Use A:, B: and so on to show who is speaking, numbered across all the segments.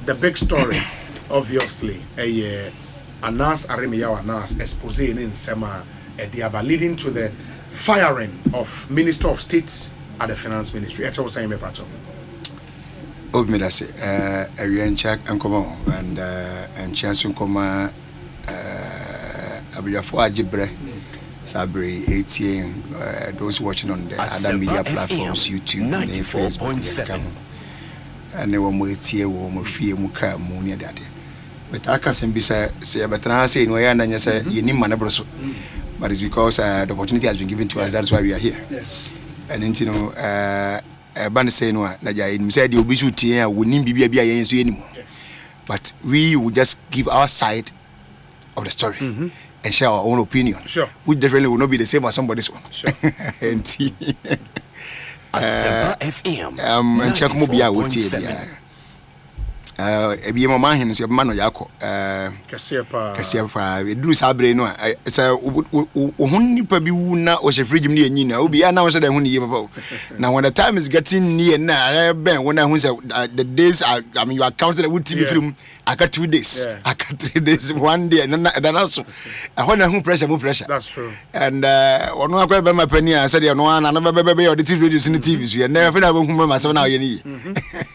A: the big story, obviously, Anas Arimiyawa Anas expose in Sema Ediaba, leading to the firing of Minister of State at the Finance Ministry. That's what I'm saying.
B: Obmidase, a check and come on, and chance to come. Abiyafo Ajibre Sabri 18 those watching on the other media platforms YouTube and Facebook and they were more tie wo mo fie mu ka mu ne dade but aka sem bi say betana say no ya na say yenim manebro so but it's because the opportunity has been given to us, that's why we are here. And you know ban say no na ja enim say the obi so tie a wonim bibia bia yen so yenim but we will just give our side of the story and share our own opinion.
A: Sure.
B: Which definitely will not be the same as somebody's one.
A: Sure.
B: And
C: FM.
B: And check mobile with you. Ebi mama hin so man no yakọ kase pa we do sabre no say ohun nipa bi wu na o she fridge m ne anyi na obi ya na wo say da hu ne papa na when the time is getting near na ben when I hu say the days are, I mean you are counting with TV film aka 2 days aka 3 days 1 day na so when I hu pressure
A: that's true
B: and ono akwa be ma pani a say no na be your the TV radio in TV so you never na be hu ma say na ye ni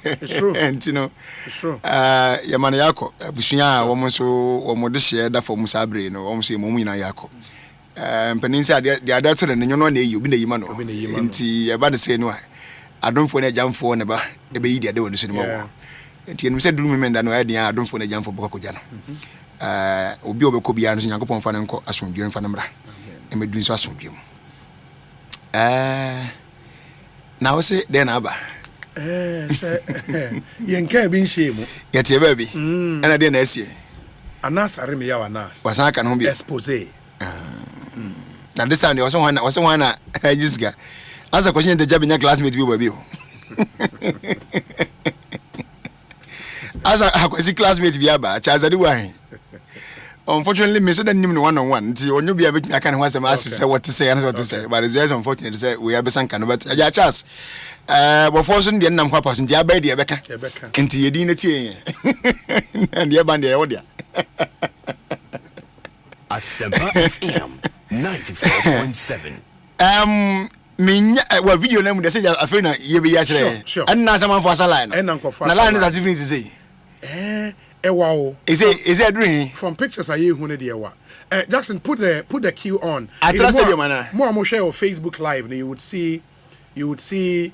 A: it's true
B: and you know
A: it's true
B: yamana yako busunya wo mo so wo mo de share da for musabre no wo mo se mo mu nyina yako mpeninsa de adato ne nyono na eyi obi na yima no nti e ba ne se no adomfo na jamfo ne ba e be yi de wonu so ne mo nti enum se duru memenda no ya de adomfo na jamfo boko koja no obi obekọ bia no Nyankopon fa ne nko asomdwe mfa ne mra e medun so asomdwe mu na wo se de na aba
A: yenka bi nhemu
B: yete baby ana de na asie
A: Anas Arimiyawa Anas
B: wasan aka no bi
A: expose
B: na this time was one this guy as a question the job in your classmate bi baby as a question classmate bi aba chazadi wan unfortunately me so that nim no one on one nti onyo bia betumi aka ne ho asem aso say what to say and what to say but it's just unfortunate to say we have some kind but ja chance before so dey nam kwa pass nti abai dey beka nti yedi na tie and dey band dey odia
C: Asempa FM 94.7
B: wa video na mu dey say afi na ye be ya kire and na sama for line na line is at different say
A: wow.
B: Is it a dream?
A: From pictures I hear who dear Jackson put the cue on.
B: I trusted you, man.
A: More share on Facebook Live, and you would see
B: the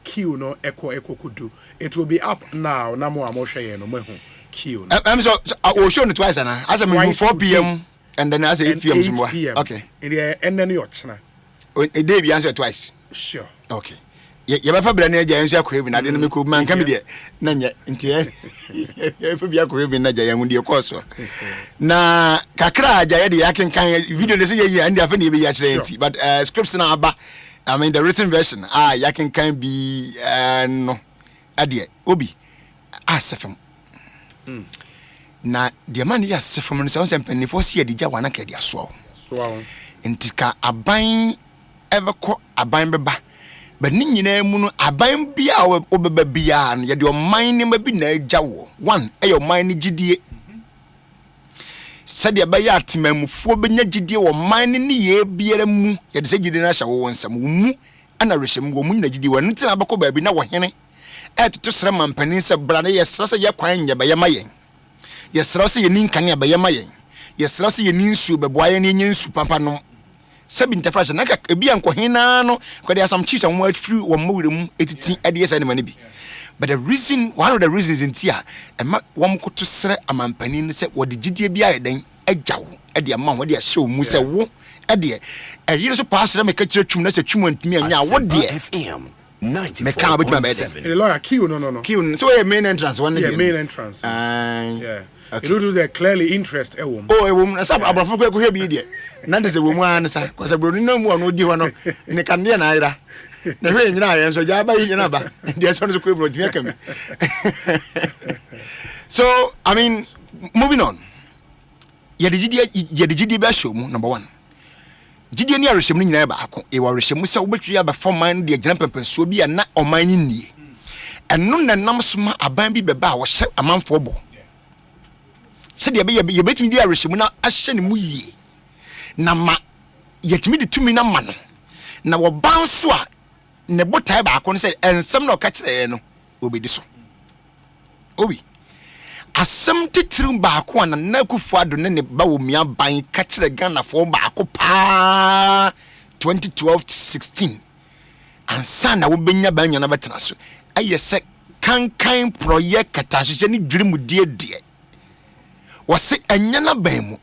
A: queue no echo could do. It will be up now. No more share no more queue.
B: I'm so I will show it twice, Anna. As I 4 p.m. and then as 8 p.m. Okay.
A: In the end, then you're
B: a day be answered twice.
A: Sure.
B: Okay. Ya ba bra na agya enso akore bi na de no me ko man ka me de na nya nti ya fa bi akore bi na agya ya hunde ko so na kakra agya ya de ya kenkan video de se ya andi afa na be ya kire nti but scripts na aba I mean the written version ya kenkan bi no ade obi asefem na de man ya asefem no se on sempani fo se ya de gya wana ka de aso nti ka aban ebeko aban beba but ninyina mu no aban bia obeba bia no ye de oman ne mabi na agyawo one your mind gidie said ya baya atemamufuo benya gidie wo man ne ye biara mu ye de se gidie na hya wo nsam wo mu ana rehyem wo mu na gidie wo nti na bakọ baabi na wo hene to sere mampanin se bra na ye sere se ye kwan nya ba ye mayen ye sere se ye ninkane ba ye mayen ye sere se ye ninsu beboaye ne nyensu papa no sebi interfrasha na ka bia nko hina no kwade asam cheese and what free wo mawrem etiti adiyesa ne mane bi but one of the reasons in tia wo mkoto sere amampani ne se wo de gidie bia yeden agyawo ade ama wo de ahye mu se wo ade yire so pass me ka kire twum na se twum antumi anya wo de
C: FM 94.7
B: me ka betuma be de
A: the lawyer queue no
B: queue so your main entrance one
A: main entrance yeah okay. It would be clearly interest a woman.
B: Oh, a woman, as abrafo ko hear be there. Na de se wo mu ansa, ko se broni na mu no di ho no. Ne kan de na ira. Na hwe nyina yen so ja ba yi nyina ba. De so no ko bro ti akam. So, I mean, moving on. Ye de gidi ba show mu number 1. Gidi ni areshem ni nyina ba ako. E wa reshem se wo betwi aba forman de agina pepenso bi na oman ni nie. and no na nam soma aban bi beba wo hye amanfo bo se de ye betimi di arehemu na ahye ne mu yie na ma yetimi de tumi na ma no na wo ban so a ne botai ba akon se ensem na o ka kire no obedi so obi asem titirim ba akon na nakufu ado ne ba wo mia ban ka kire Ghana fo ba akon pa 2012-16 ansa na wo benya ban nyana betena so aye se kankan project katahye ni dwiri mu die wose anyana ban mu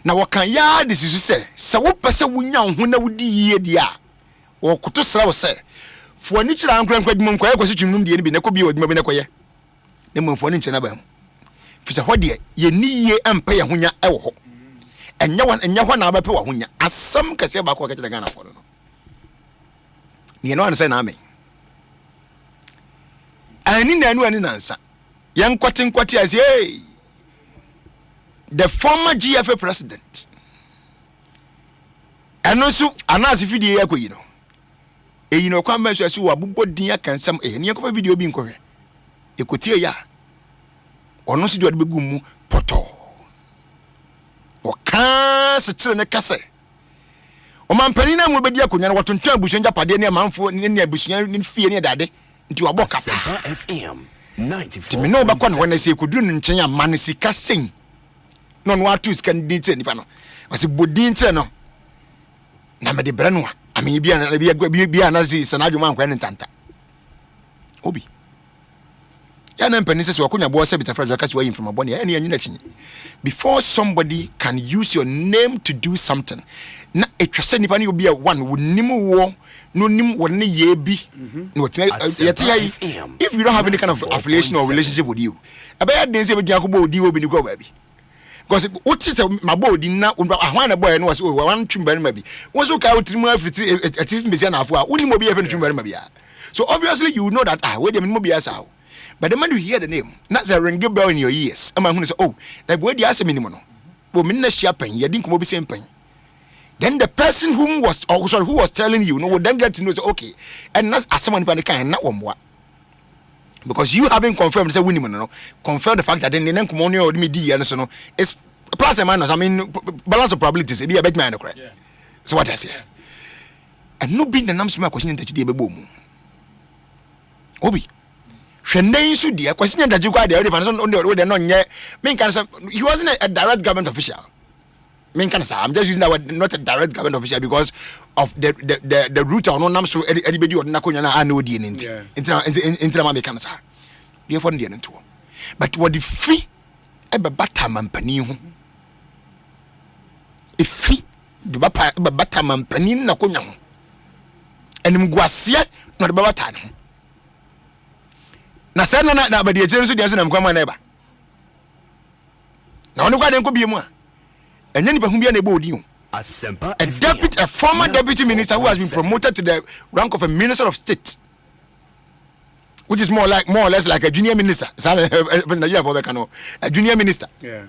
B: na wakan ya de sisu se wo pese wunya ho na wudi yie dia wo koto sra wo se fo ani kira ankran dwum nkoye kwasi twumnum die ni bi ne ko bi odwuma bi ne koye ne mo fo ani nkyena ban mu fi se ho de ye ni yie empa ye honya e wo ho enya ho na abepe wo honya asam kase ba ko ka kira Ghana fo no ni no an say na amen ani nansa yan kwati as hey the former GFA president and also anasi video yakoyi no eyi no kwamba so asu abubbo din akansam ni yakofa video bi nkohwe ekotie ya ono so de ode begu mu poto o ka se tire ne kase o mampani na mu bedi akonya no watontan abusuan japade ne amanfo ne abusuan ne fie ne dade nti waboka
C: FM 94.
B: Timi no ba kwa no na se koduru ne nchen amane sika sen no no atu sika ndi tire nipa no wase bodin tire no na me de bre no ami bia na si sanadwo man kwa ne ntanta obi ya na mpani se wakonya bo se bitafra jo kasi wayin from abone ya ne anyina chinyi before somebody can use your name to do something na etwase nipa ne obi a one wonimu wo no nim wonne ye bi no if you don't have any kind of affiliation or relationship with you abaya den se be gyan ko bo odi obi ni ko ba bi because what is mabo odi na ahwan na boy no was o wan twumba ni ma bi won so ka otirimu afiti atif mbesi na afo a woni mo bi efe twumba ni ma bi so obviously you know that we dem mo bi asa but the man you hear the name not a ring bell in your ears am who say oh like boy di ase minimo no bo min na hia pan ye din ko bi sem pan then the person who was telling you no would then get to know say okay and not as someone pan kan na womwa because you haven't confirmed say winning no confirm the fact that then nko money or me di so no it's plus and minus I mean balance of probabilities e be a bit man correct so what I say and no be the name so my question that dey be bom obi hwenden so dia question that you kwa dey dey fan so no nye me kan say he wasn't a direct government official I'm just using that word, not a direct government official because of the route or no nam so anybody or nakonya na no di nti intina ma be kan sa dey for ndi nto but what the free e be bata mampani ho e free be bata mampani na konya ho enim guase na de bata no na se na ba de ejere so de se na mkwama na eba na onu kwa de nko biemu a enya ni bahum bia na ebo odi ho a former deputy minister who has been promoted to the rank of a minister of state, which is more or less like a junior minister. A junior minister.
A: Yeah.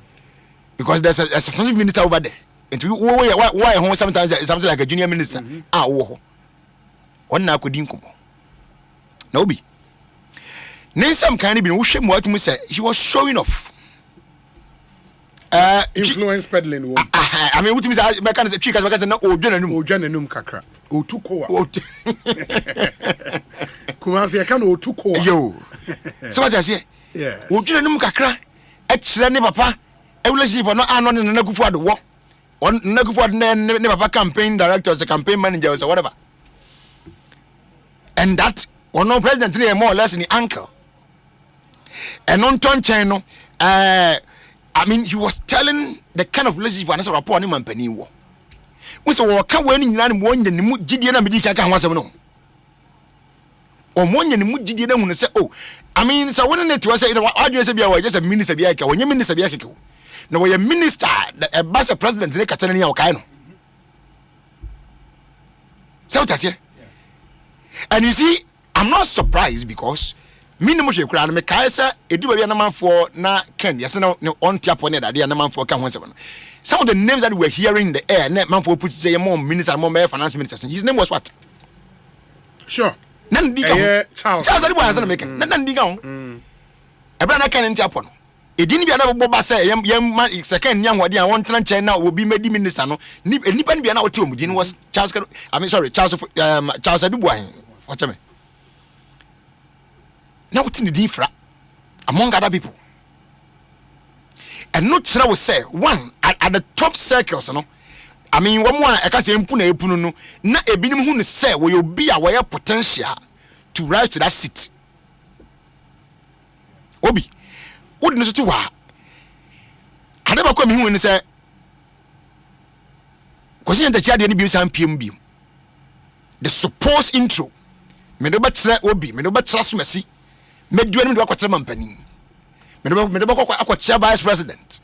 B: Because there's a substantive minister over there. And why sometimes something like a junior minister? One na kodi nkomo. Na obi. Nensam kan bi wo hwem what mu say he was showing off.
A: Influence peddling wo.
B: I mean what me say me kan say chika me kan say na
A: odwananum kakra. Otuko a. Kuma say kan otuko a.
B: Yo. So what I say?
A: Yeah.
B: Odwananum kakra e kire ne papa e relationship no ano ne na kufu ado wo. On na kufu ado ne papa campaign director or campaign manager or whatever. And that one president is more or less in the uncle. And on ton channel, I mean, he was telling the kind of relationship and so rapport him and penny war. We say, well, can we in one the mood Gideon and Medica can was no. Or one in the mood Gideon when say, oh, I mean, so when it was just a minister Biaka, when you minister Biaka. No, when a minister, a vice president, they can tell kind. So that's it. And you see, I'm not surprised because minimum she crowd me kaisa edu bia na man for na ken yes na on tap on that na man for kan one some of the names that we were hearing in the air na man for put say more minister more finance minister his name was what
A: sure
B: nan di ka
A: Charles
B: ade bo ansa na make nan di ka ho ebra na kan nti apo no edin bia na boba say yem second nya hode an won tran chen na obi medi minister no nipa ni bia na wote omudin was Charles Charles Adubuahin watch me now wote ni different among other people and not sure we say one at the top circles no I mean one more eka say mpu na epunu no na ebinim hu ne say we obi a we potential to rise to that seat obi would no to wa ade ba kwa mi hu ni say kwesi enta chia de ni bi sam pm bi the supposed intro me do ba tra obi me do ba tra somasi me do ni do akwatra mampani me do ba akwatra vice president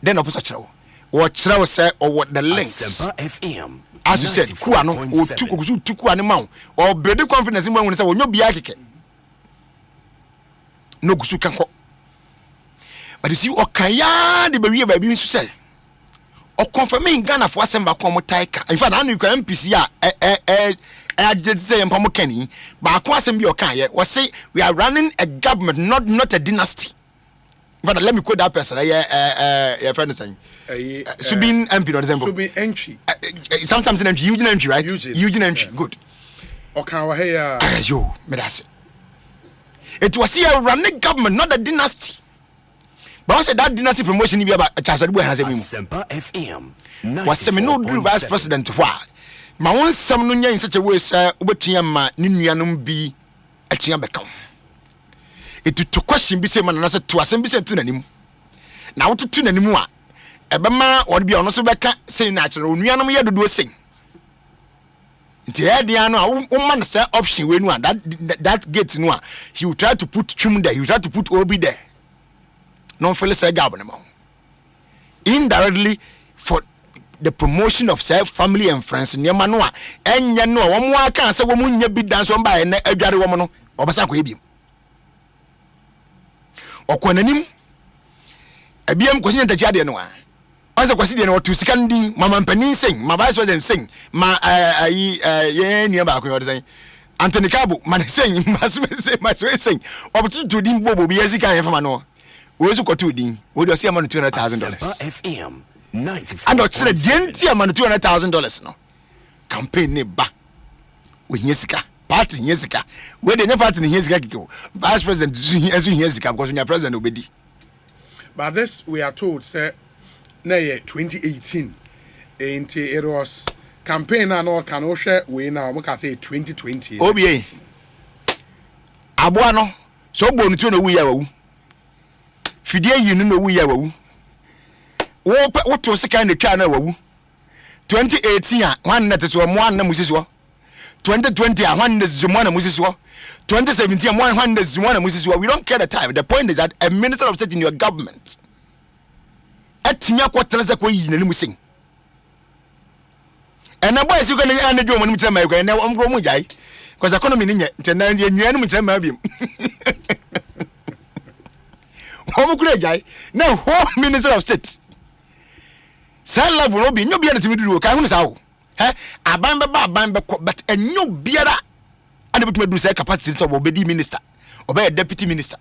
B: then opposite chiro what chiro say or what the links
C: FM
B: as you said ku ano o tuku ane ma o brede confidence mo hu say wonyo bia keke no gusu kanko but you see okaya de be ba bi nsu say o confirming Ghana for asem ba ko mo taika in fact anu kwa MPC agite say empamo kani ba ko asem bi okan we say we are running a government not a dynasty. But let me quote that person your friend is saying Subin MP or example
A: Subin entry
B: something MP Eugene entry right Eugene entry good
A: okan wa here
B: yo me that's it was here running government not a dynasty. But I said that dynasty promotion be about Charles Adubuahin has a
C: Asempa FM.
B: Was se me no do vice president wha. Ma won sam no nya in such a way say obetua ma ne nuanom bi atua beka. It to question bi say man na say to asem bi say to nanim. Na wo to nanim a ebema won bi ono so beka say na kire onuanom ye dodo sen. Nti e dia no a wo man say option we no that gate no a he will try to put chum there, he will try to put obi there. Non say indirectly for the promotion of self family and friends nyema no a enya no wo mo aka say wo nya bi dance on ba na adware wo no obasa ko ebiem okonanim ebiem ko sinta chiade no a onse kwasi de no to sika ndi mama mpanin sen ma vice president sen ma ye nia ba ko yode Anthony Kabo man sen ma sen obutu to dim bobo bi yesika ye fama no we so kotu din we do see amount $200,000
C: FM 94.
B: and o tire denti amount $200,000 no campaign ne ba we nyesika party nyesika we de nya party nyesika kiko vice president esu nyesika because nya president obedi.
A: But this we are told say na 2018 and it was campaign and all can share we now we can say 2020
B: obi aboa no so bo ntu no wu ya wu fidie yinu no wu ya wu wo to sika na twa na wu 2018 a wan na teso mo an na musiso 2020 a wan na zizo mo na musiso 2017 a wan na zizo mo na musiso. We don't care the time. The point is that a minister of state in your government atinya kwotena se ko yi na ni musin ena boy si ko na anadwo mo ni mutema mai ko na omgro mu jai because economy ni nye ntena nua ni mutema mai biem omukure jai na whole minister of state say level no bi nyo bia na timidu ka hu sa wo aban be but enyo biara and betu medu say capacity so obedi minister obey deputy minister.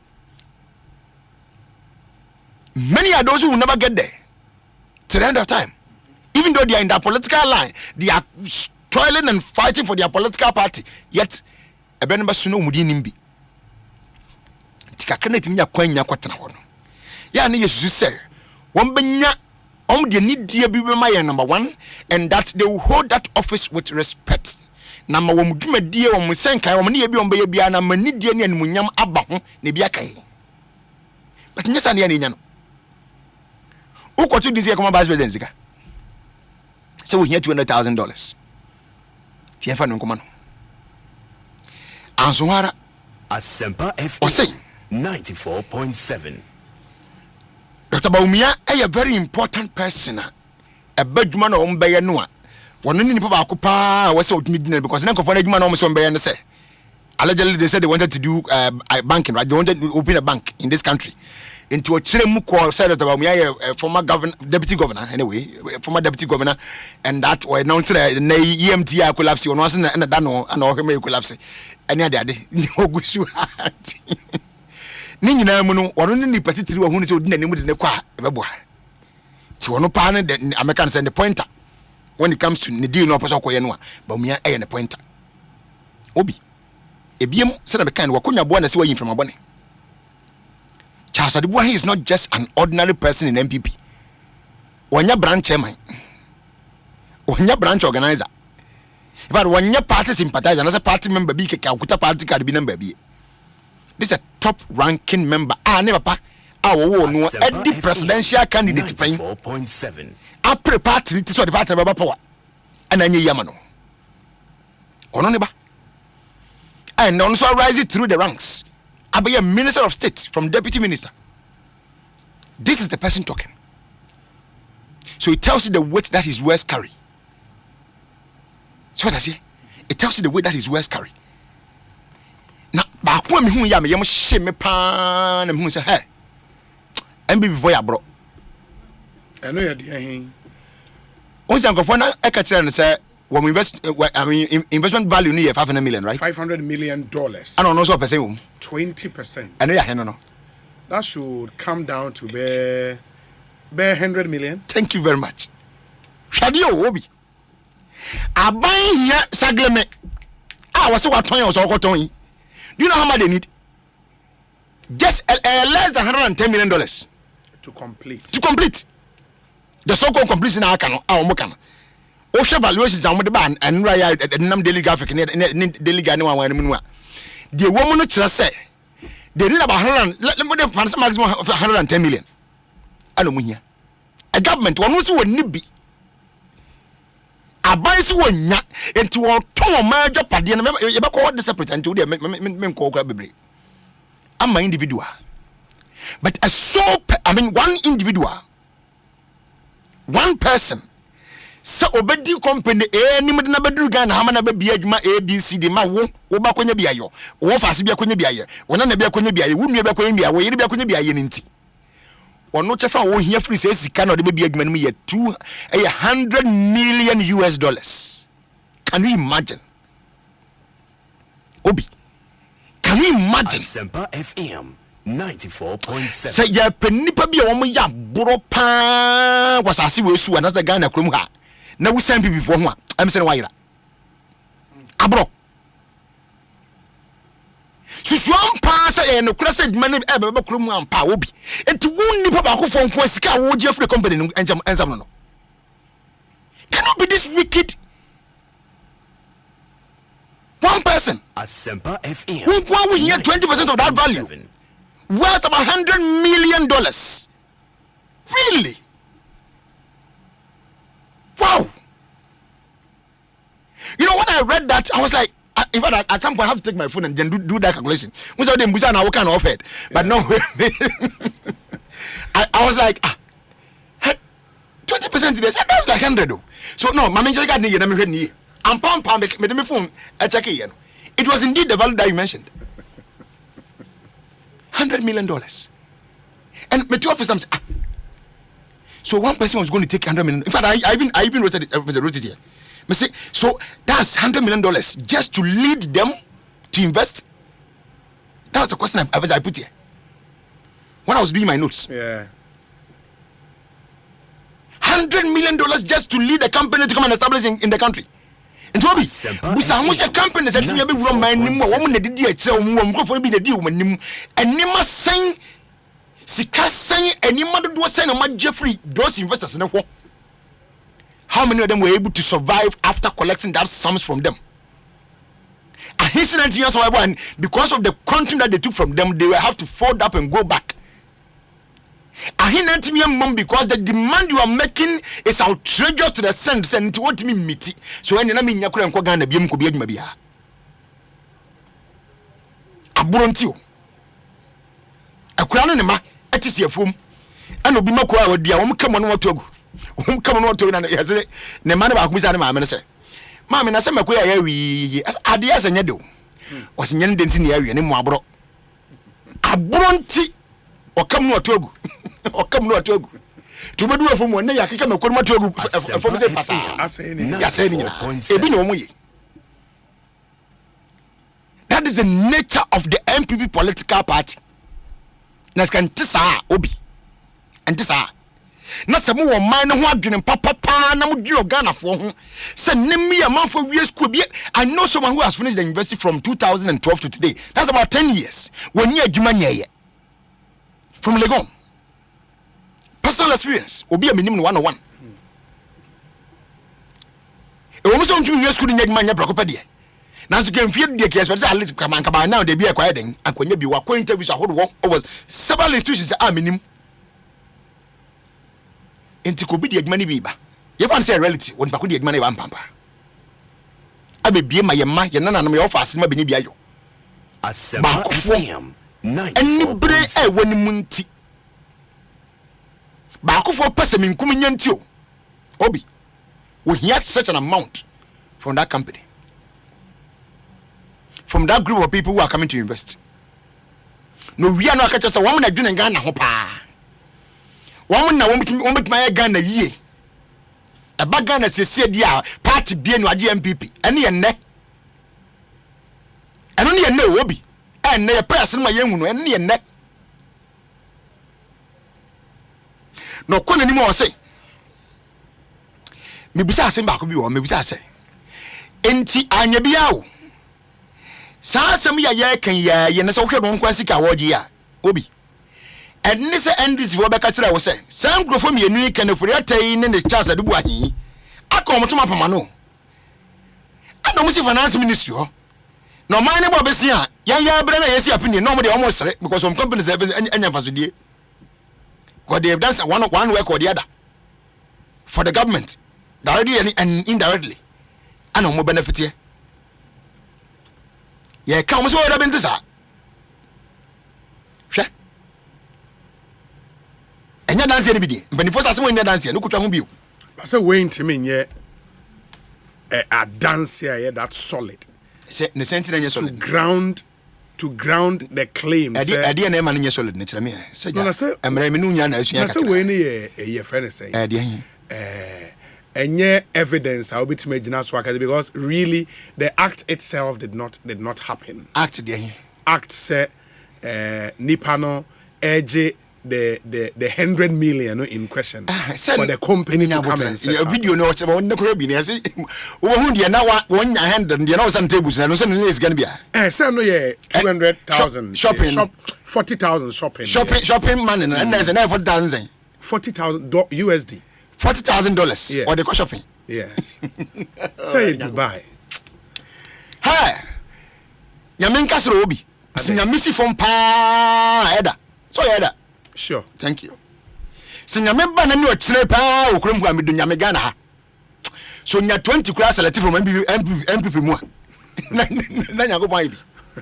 B: Many are those who will never get there to the end of time. Even though they are in their political line, they are toiling and fighting for their political party. Yet, a beneba suno mudi nimbi. Tika kene timinya kwenya kwatena wono. Ya ni Yesu say, wambenya de need dia bi be number 1, and that they will hold that office with respect. Na ma womduma die wo musenkai wo ne ye bi ombe ye bia na mani die ne animunyam aba ho ne bia kai. But nyesa ne ya ne nya no. Ukotu this year come vice president zika. So we here $200,000. Tiafa no nkoma no. Answara
C: Asempa FM 94.7.
B: Dr. Baumia a very important person. A badman o mbeye no a. Wono ni nipa ba ko pa wo se odumi dinner because na nkofo na adwuma na o so mbeye ne se. allegedly they said they wanted to do banking, right? They wanted to open a bank in this country. Into a Chiremu said that about me, former deputy governor, anyway, former deputy governor, and that were announced the EMT collapse on wasn't and Dano and all may collapse. And yeah, daddy, no good. Nina Mono, or only particular who is in the car, to no partner, the Americans and the pointer when it comes to Nidi no Pasako Yanua, but me and the pointer. Obi, a beam said a kind of Wakunya Buana see from a bonnet. Charles Adibuahi is not just an ordinary person in MPP. When your branch chairman, when your branch organizer, but when your party sympathizer, and as a party member, be a party card be number be. This is a top ranking member. Never pa. No Eddie presidential candidate.
C: 4.7.
B: I prepare to the party of power. And then Yamano. Ononeba. And also rise it through the ranks. I be a minister of state from deputy minister. This is the person talking. So it tells you the weight that his words carry. So what I say? It tells you the weight that his words carry. Now, back when me yam shame pan and who say, hey, and be before ya bro.
A: I know you're the
B: Once I'm going to catch and say, when we invest, investment value near 500 million, right?
A: $500 million.
B: I don't know so percent.
A: 20%.
B: I know you no.
A: That should come down to bare 100 million.
B: Thank you very much. Shadio Obi. I buy here Sagleme. I was so what Tony was all Tony. Do you know how much they need? Just less than $110 million
A: to complete.
B: To complete the so-called completion. I can. Osha valuations are the ban and Nam Daily Graphic and Daily Ghana. The woman which say they need about 100. Let me find some maximum of 110 million. I don't mean a government one was would be a bias one ya into a tom major party and you call the separate and to the men call Crabbery. I'm my individual, but one individual, one person. So obedi company ni mede na bedru Ghana ha na be adwuma ABCD ma wo ba konya bia yo wo fa se bia konya bia ye wona na bia konya bia ye wo nua bia konya bia wo yiri bia konya bia ye nti ono chefa wo hia free say sika na de be adwuma no ye $100 million. Can you imagine? Obi, can you imagine?
C: Semper FM 94.7.
B: Say ya penipa bia wo mo ya boro pa wasase we su na Ghana krom ha. Na we send people before ho am say why abro susuam pa say no kura say man e be krom am pa obi enti won nipa ba ko fon ko sika wo je free company no ensam no cannot be this wicked one person
C: Semper FM
B: who we hear 20% of that value worth about $100 million. Really? Wow. You know, when I read that, I was like, in fact, at some point I have to take my phone and then do that calculation. Most of them now kind of offered, but no. I was like, 20% of this, that's like 100 though. So no, my just got near me. I'm pam make me phone. I check it. It was indeed the value that you mentioned. $100 million. And my two officers say, so one person was going to take $100 million. In fact, I even wrote it here. I say, so that's $100 million just to lead them to invest. That was the question I put here when I was doing my notes.
A: Yeah.
B: $100 million just to lead a company to come and establish in the country. And to be, busa mo se company say me be run my nim wo mo na didi a kire wo mo microphone bi na di wo nim enima san sika san enima dodo san na ma Jeffrey those investors na ho. How many of them were able to survive after collecting that sums from them? And because of the quantum that they took from them, they will have to fold up and go back. Because the demand you are making is outrageous to the sense and it won't mean meet. So when you mean you couldn't go down the beam could be maybe a burontio a crown in the ma at is your foam and will be more quiet with the come on what to go. Come on what to the man about who's animal. Mammy, I said, my queer, as ideas and you do. was nyen denti ne awie ne mo abro abronti okam no atogu okam no atogu to bedu afom won na yakeka makoro ma atogu afom se pasa ya say ni na ebi na omoye. That is the nature of the MPP political party. Na skan tisa obi antisa na se mo wo man ho adwene papa na mo dwo Ghana fo ho se nemi ya man fo wie school bi. I know someone who has finished the university from 2012 to today. That's about 10 years. When you adwuma nyeye from Legon. Personal experience obi a minim no 101. E wo mo so ntumi wie school nya adwuma nya brakopa de. Na so kem fie de case but say at least come now they be acquired den akonya bi wa ko interviews ahodo was several institutions are minim. Enti ko bi de adwuma ni bi ba ye fan say reality won pa ko de adwuma ni ba mpampa abebie ma ye ma ye nananom ye ofa asema benye bia yo
C: Asempa FM 94.7.
B: enibre e woni munti ba akofo pese minkum nyanti o obi we hear such an amount from that company, from that group of people who are coming to invest. No, we are not catching a woman doing Ghana hopa. Woman na woman my Ghana ye. A bag Ghana said, "Dia party bien wa GMPP." Any and ne. And only a no obi. And ne person my young one any and ne. No kon anymore say. Me bisa say ba ko bi o me bisa say. Enti anya biawo. Sa sam ya ye kan ya ye na so hwe don kwasi ka woji ya obi enni se ndis fo be ka kire wo se sam grofo mi enu kan afuri atai ne ne chance adubu ahi aka omoto mapama no ana mo si finance ministry ho no man ne bo be si a ya bre na yesi apini no mo de omo sere because some companies anya fasodie because they have done one work or the other for the government directly and indirectly ana mo benefit here. Yeah, come so da bentisa. Hwe. Enya dance ni bidi. Mpanifo sase mo enya dance no kutwa ho bio.
A: But say we ntimi nye a dance here that solid.
B: Say ne sentinel nya solid.
A: To ground the claims.
B: Ade na man nya solid ne kire me. Say ja. Emre me nu nya na asua ka.
A: Na say we ni ye friend say.
B: Ade
A: Any evidence I will be to imagine because really the act itself did not happen.
B: Act there.
A: Act say Nipano edge the 100 million in question for the company to come and set up.
B: Video no watch about no be na say wo hu dia na one 100 dia na was on tables na no say no is going to be.
A: Say no yeah 200,000
B: shopping
A: 40,000
B: shopping money and there's an 40,000
A: $40,000 USD.
B: $40,000
A: yes.
B: Or the cost shopping.
A: Yes. Say in Dubai.
B: Hi. Yamin Kasro Obi. Sinyamisi from pa Eda. So Eda.
A: Sure.
B: Thank you. Sinyameba na ni ochire pa okrom kwa midu nyame Ghana. So nya 20 class selected from MPP mu. Na nya go buy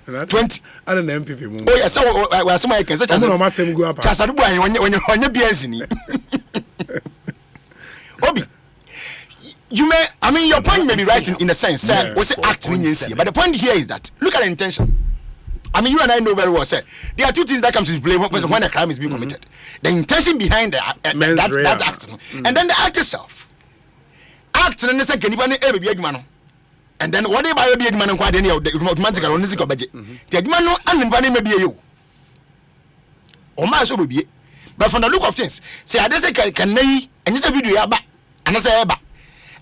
B: 20
A: I don't know MPP mu.
B: Oh yes, so we are some I can say
A: chance. No masem go apa.
B: Chance do buy onye BNC ni. Obi, you may, I mean, your point may be right in a sense, sir. What's acting in here? But the point here is that look at the intention. I mean, you and I know very well, sir. There are two things that come into play when a crime is being committed: the intention behind that act, and then the act itself. Act and then second, and then what about your big man and quite any of the automatic or musical budget? The man and may be you. Or my so be. But from the look of things, say I just can nay and this video ya back. And I say eba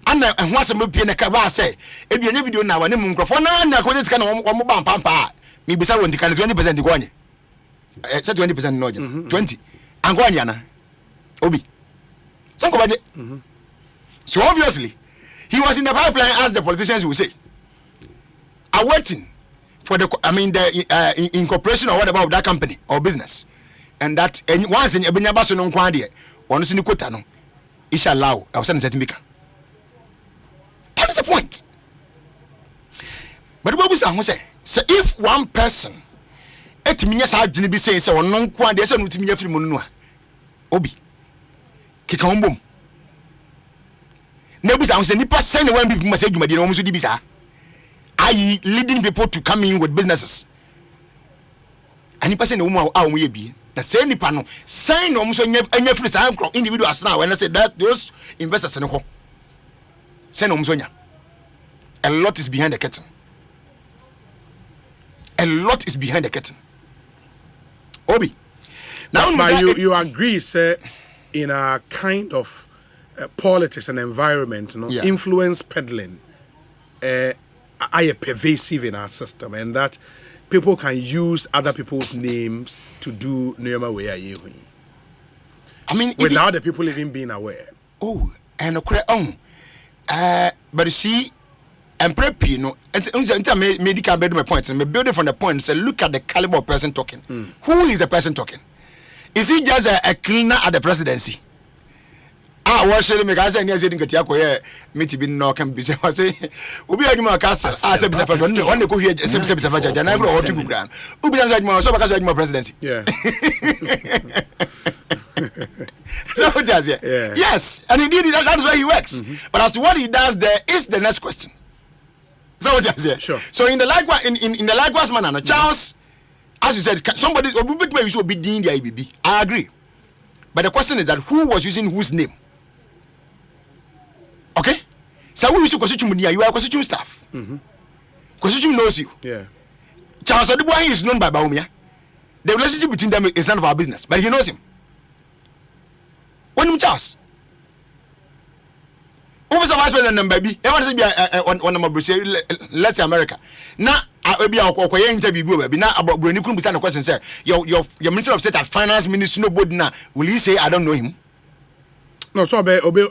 B: and once a pin a car say if you never do now and microphone na ko this kind of one pampa me be say 20% go anye say 20% no 20 and go anye na obi sanko baje. So obviously he was in the pipeline as the politicians will say awaiting for the incorporation or whatever of that company or business, and that once in ebenya baso no nkwa de ono so ni quota no inshallah I was saying that that is the point. But what we say if one person etiminya sa adwene bi say ono nkwa de say no timinya firi mu no a obi kika ombom na busa ho say nipa say ne wan bi message dwumadi na wo so di bi sa you leading people to come in with businesses. Any person who are we be the same nipa sign no so nya free some individuals now when I say that those investors no ho. Say no so nya. A lot is behind the curtain. A lot is behind the curtain. Obi. Now
A: you agree, sir, in a kind of politics and environment, influence peddling are pervasive in our system, and that people can use other people's names to do normal way.
B: I mean,
A: without the people even being aware.
B: Oh, and but you see, and prep, you know, and medical bed my point, and me building from the point. Say, look at the caliber of person talking. Who is the person talking? Is he just a cleaner at the presidency? What should make us say near saying that you meet be no can be say Ubi Agma Castle as a bit of a one the go here same and I go to ground. Ubi so because my presidency.
A: Yeah.
B: So just yes, and indeed that's why he works. But as to what he does there is the next question. So just
A: sure.
B: So in the likewise in the likewise manner, Charles, as you said, somebody will be doing the IBB. I agree. But the question is that who was using whose name? Okay? So who is Ekosiisen? You are Ekosiisen staff. Ekosiisen knows you.
A: Yeah.
B: Charles Adubuahi is known by Baumia. The relationship between them is none of our business, but he knows him. When him Charles. Over some vice president number B, everyone say one number let's say America. Now I be our interview now about Bruni couldn't be the question, sir. Your Minister of State and Finance Minister nobody now. Will he say I don't know him?
A: No, so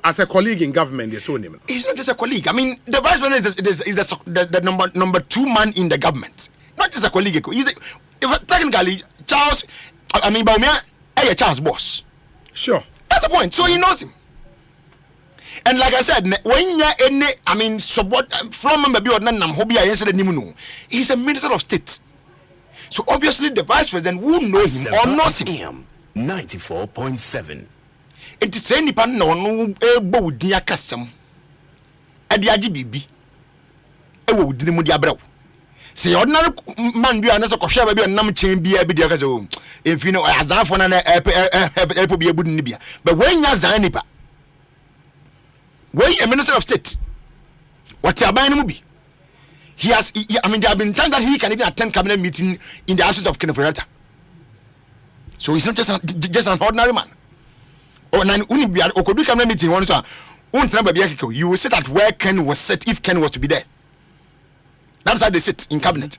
A: as a colleague in government, they saw him.
B: He's not just a colleague. I mean, the vice president is the number 2 man in the government, not just a colleague. He's technically Charles. I mean, Baumia, Charles' boss.
A: Sure,
B: that's the point. So he knows him. And like I said, when you any, I mean, support from member or none, he's a minister of state. So obviously, the vice president will know him or knows him.
C: 94.7.
B: It is any pan no ebo dia kasam. Ade agi bibi. Ewo dini mu dia brew. Say ordinary man bi anase kohwe ba bi onam chen bia bi dia kase o. Emfi no azanfo na epo bi ebu ni bia. But when ya zan nipa. When a minister of state, what's your buying movie? He has, I mean, there have been times that he can even attend cabinet meeting in the absence of Kenneth Ferretta. So he's not just an ordinary man. Or could do cabinet meeting once. You will sit at where Ken was set if Ken was to be there. That's how they sit in cabinet.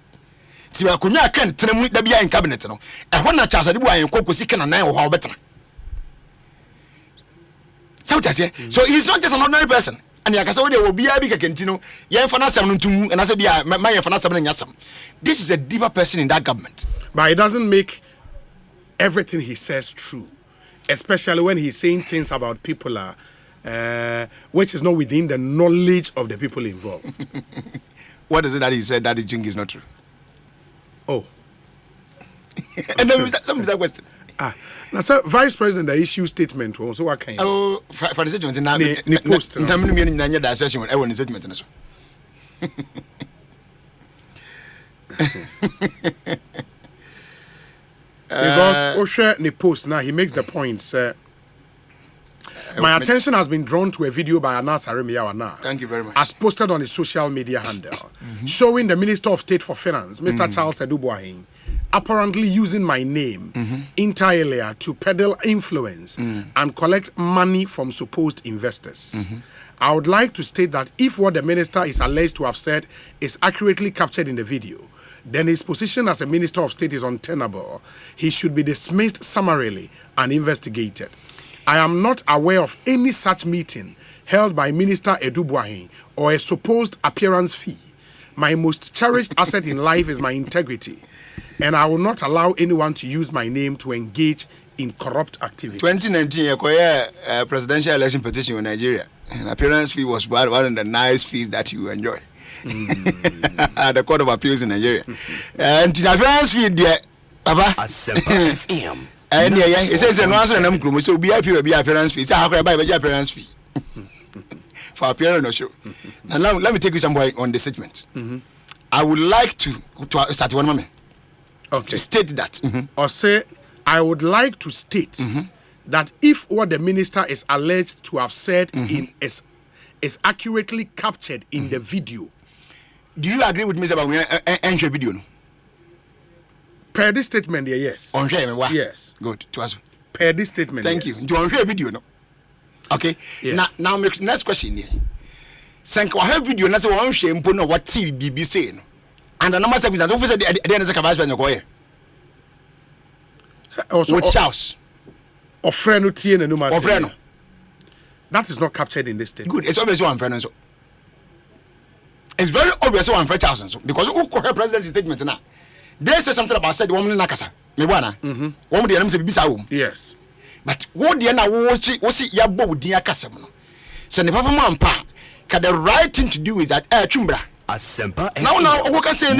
B: See, I could not Ken tell me that be in cabinet. And when I charge, I do I cook with and I or how better. So he's not just an ordinary person. And like I said, there will be a big continue. And I said, my this is a deeper person in that government.
A: But it doesn't make everything he says true, especially when he's saying things about people which is not within the knowledge of the people involved.
B: What is it that he said that the jing is not true?
A: Oh.
B: And then some of that question.
A: Now, sir, Vice President, the issue statement. So what kind?
B: Oh, for the statement in
A: the post.
B: That session. I want the statement.
A: Because Osha ni post now, he makes the point. My attention has been drawn to a video by Anas Arimiya Anas.
B: Thank you very much.
A: As posted on his social media handle, showing the Minister of State for Finance, Mr. Charles Adubuahi, apparently using my name entirely to peddle influence and collect money from supposed investors. I would like to state that if what the minister is alleged to have said is accurately captured in the video, then his position as a Minister of State is untenable. He should be dismissed summarily and investigated. I am not aware of any such meeting held by Minister Adubuahi or a supposed appearance fee. My most cherished asset in life is my integrity, and I will not allow anyone to use my name to engage in corrupt activity.
B: 2019, presidential election petition in Nigeria. An appearance fee was one of the nice fees that you enjoy. At the Court of Appeals in Nigeria. And the appearance fee there, Papa.
C: FM.
B: And it says an answer and I'm going to be appearance fee. So how can I buy the appearance fee? For appearance or show. And now let me take you somewhere on the statement. I would like to start one moment.
A: Okay.
B: To state that.
A: Or say, I would like to state that if what the minister is alleged to have said is accurately captured in the video.
B: Do you agree with me about the video?
A: Per this statement, yes. Yes.
B: Good. To us.
A: Per this statement.
B: Thank you. Do you want to video? No. Okay.
A: Yeah.
B: Now, next question here. Sank wa have video na say won hwe mpo no what BBC say no. And the number service that officer the end say vice president go here. With Charles.
A: Or friend who tie na no
B: Or friend.
A: That is not captured in this statement.
B: Good. It's obvious one friend so. It's very obvious one friend Charles so because who correct president's statement now. They say something about said woman nakasa. Me bwana. Woman dey am say bibisa wo.
A: Yes.
B: But what dey na wo see ya bo din akasem no. Say ne papa man pa the right thing to do is that chumbra now who can say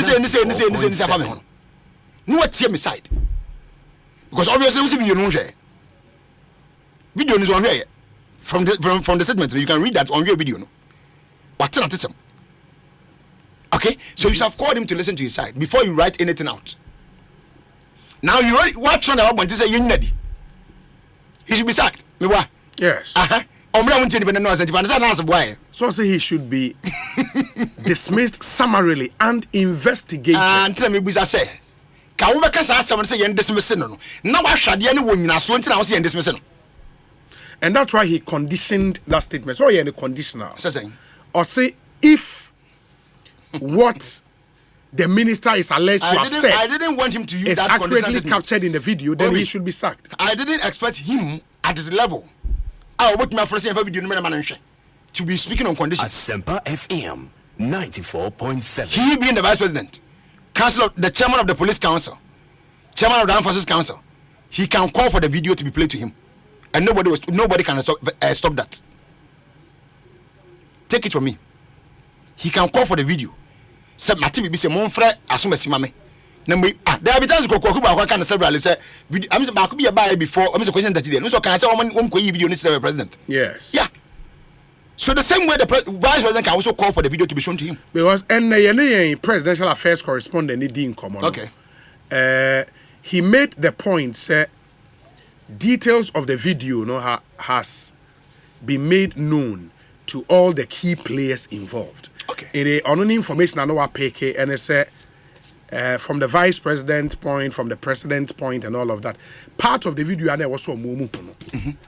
B: no what see me side because obviously we see video no share video is on here from the statement you can read that on your video no what not okay so you should have called him to listen to his side before you write anything out. Now you watch on the album to say he should be sacked me why
A: yes so say he should be dismissed summarily and investigated.
B: And tell me buza say ka wo beka sa asem say yen dismiss no na wa hwade ne wo nyina so ntina wo say yen dismiss no.
A: And that's why he conditioned that statement. So you're conditional.
B: Saying
A: or say if what the minister is alleged to have said
B: I didn't want him to use
A: is
B: that
A: accurately captured in the video, then he should be sacked.
B: I didn't expect him at his level. I would my first video to be speaking on conditions.
C: Asempa FM 94.7.
B: He being the vice president, the chairman of the police council, chairman of the armed forces council, he can call for the video to be played to him, and nobody can stop that. Take it from me. He can call for the video. Say Mati be say mon frère asuma simame. Na me there be times kokoko ba kan several say I'm say ba ko be buy before I'm say question that there. No so can say om ko video need to the president.
A: Yes.
B: Yeah. So the same way the vice president can also call for the video to be shown to him.
A: Because presidential affairs correspondent in common.
B: Okay.
A: He made the point say details of the video has been made known to all the key players involved.
B: Okay.
A: In the only information I know I PK and it's from the vice president's point, from the president's point, and all of that. Part of the video and there was so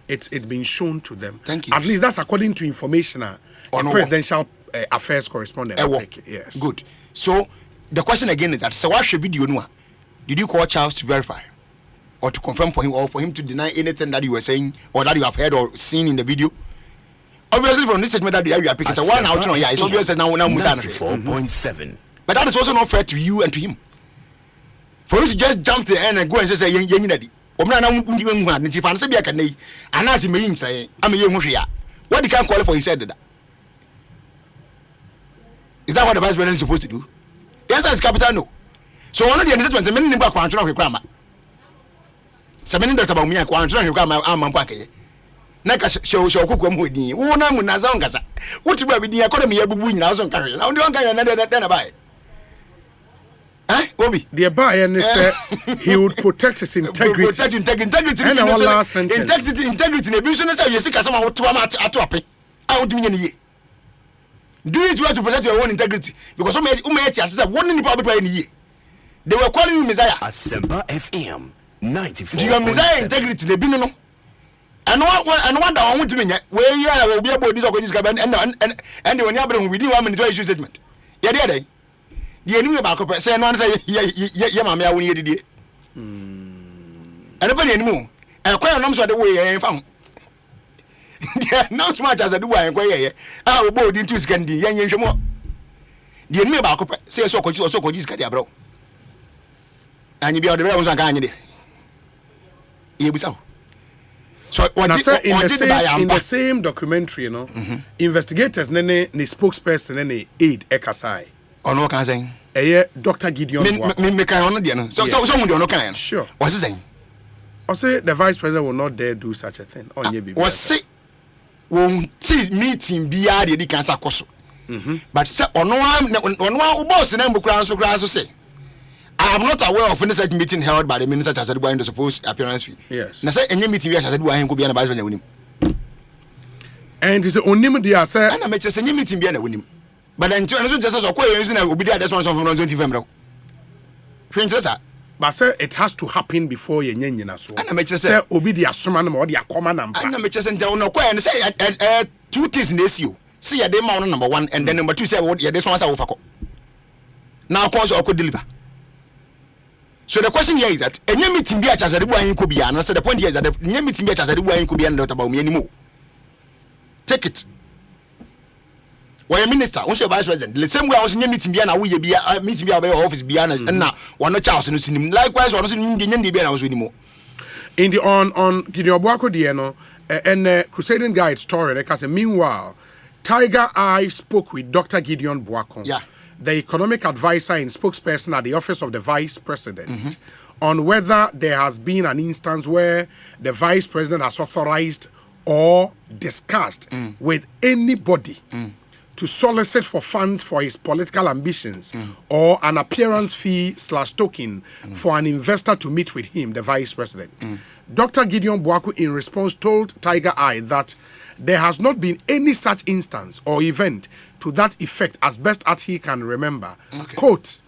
A: it's been shown to them.
B: Thank you.
A: At least that's according to information the presidential affairs correspondent.
B: Yes. Good. So the question again is that so what should video no? Did you call Charles to verify or to confirm for him or for him to deny anything that you were saying or that you have heard or seen in the video? Obviously, from this segment that you are picking, so one out on it's obvious that now
C: 94.7.
B: But that is also not fair to you and to him. For you to just jump to the end and go and say, Yenadi, if I say, I can, and as he may say, I'm a young Mushia. What he can't qualify, he said that. Is that what the vice president is supposed to do? The answer is capital no. So one of the understandings, the many back quantum of grammar. Something that's about me, I quantum of grammar, I'm a packet. Naka show kukum with me. Una munazongasa. What you be the economy of Buin house on carrier. Now don't carry another than a buy. Eh, Obi?
A: The buyer said he would protect his integrity.
B: Protect integrity.
A: And our last sentence.
B: Integrity in a business. You see, someone to a out me any. Do it to protect your own integrity because some one in the public way in a year. They were calling me Messiah.
C: Asempa FM 94.
B: Do you Messiah integrity? They been no. And one that I want to mean where you will be about this organization and when you're within 1 minute to issue statement. Yeah, the enemy about say no say yeah, mamma, I will hear it. And nobody anymore. And quite a number of the way I am found. Not so much as I do, I inquire. I will board into Scandi, young more. The enemy about say so could you also could use Cadia, and you be on the realms and candy. Here we so. So
A: in the same documentary, investigators ne spokesperson ne aid Ekosiisen.
B: On what can I
A: say? Dr. Gideon.
B: Me can on the so someone don't know.
A: Sure.
B: What's he saying?
A: I say the vice president will not dare do such a thing.
B: Was say won't see meeting be the cancer coso. But say ono boss na mbukura so say I am not aware of any such meeting held by the minister charged with the supposed appearance fee.
A: Yes.
B: Na say any meeting we charged with him could be an advisor na wonim.
A: And is onim dia say
B: and I make say any meeting be na wonim. But then just so ko using obi dia this one from 20 February.
A: But say it has to happen before ye nyina so.
B: And I make say
A: obi dia soma na ma dey akoma na mpa.
B: And I make say no ko and say two things na issue. See ya dey ma on number 1 and then number 2 say what ya this one say wo fakọ. Now cause or could deliver. So the question here is that any meeting be a charge the boy could be and the point here is that any meeting be a charge the boy could be and not about me anymore. Take it. Why a minister, who's your vice president? The same way I was in a meeting be an away be a meeting be a office be and now one not Charles and him. Likewise, one in the I was anymore.
A: In the on Gideon Boako Dieno and Crusading Guide story, because meanwhile, Tiger Eye spoke with Dr. Gideon Boako.
B: Yeah.
A: The economic advisor and spokesperson at the office of the vice president, on whether there has been an instance where the vice president has authorized or discussed with anybody to solicit for funds for his political ambitions or an appearance fee / token for an investor to meet with him, the vice president. Dr. Gideon Boako, in response, told Tiger Eye that there has not been any such instance or event to that effect as best as he can remember. Okay. Quote,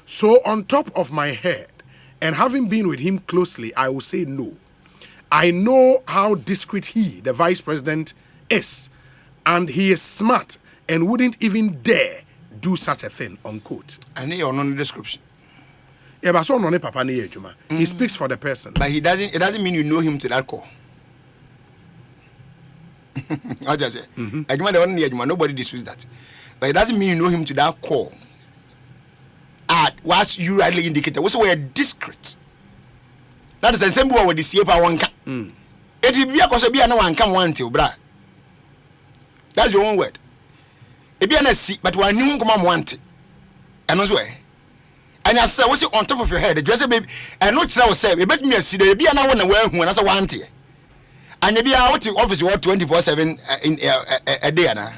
A: so on top of my head, and having been with him closely, I will say no. I know how discreet he, the vice president, is, and he is smart and wouldn't even dare do such a thing, unquote.
B: I need your non-description.
A: Yeah, but so no papa ni ejuma. He speaks for the person.
B: But it doesn't mean you know him to that core. I just say, nobody disputes that. But it doesn't mean you know him to that core. Was you rightly indicated, what's the word discreet? That is the same word with the CFA one. It will be a cause of no one come one till, bra. That's your own word. It be a seat, but one new come want it. And also, and I said, what's it on top of your head? The dresser baby, and not I was saying, it bet me a seat, there be another one where when I want it. And you be out to office 24/7 in a day now.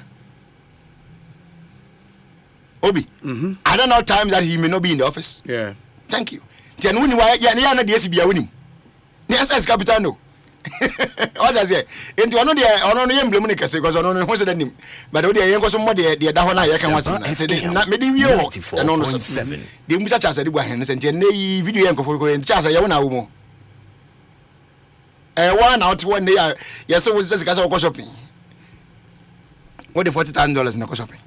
B: Obi, I don't know times that he may not be in the office.
A: Yeah.
B: Thank you. Then when you are not the SBA winning. Yes, as Captain no. What does it? Into another emblem because I don't know what's the name. But the young some more the Dahona can was not maybe you and on 7. The Musa Chas at the Wahans and Jenny video and Chas Ayana. One out 1 day. Yes, so was just a go shopping. What the $40,000 in the shopping?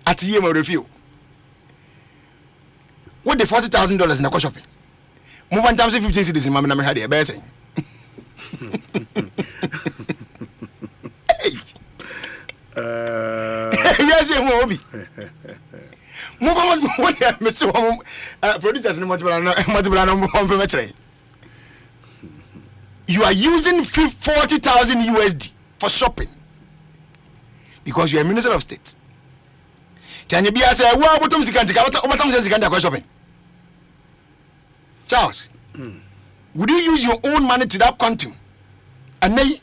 B: At the year review. What the $40,000 in the shopping? Move on times 15 cities in Mamma had a bear saying. Yes, you will be. Move on, what Mr. Producers in Montebello. You are using 40,000 USD for shopping because you are a minister of state. Can you be as a well, bottom shopping? Charles, would you use your own money to that quantum and pay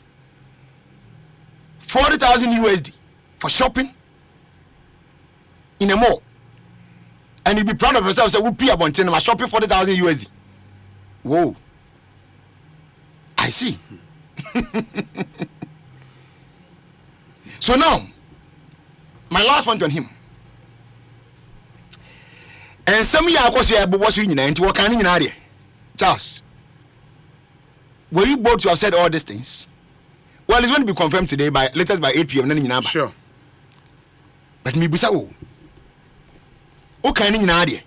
B: 40,000 USD for shopping in a mall? And you'd be proud of yourself, say, we'll pay about 10 shopping 40,000 USD. Whoa. I see. So now, my last point on him. And some year of course you was in into what kind of area. Charles, were you both to have said all these things? Well, it's going to be confirmed today by latest by 8 p.m.
A: Sure.
B: But me busa what kind of area?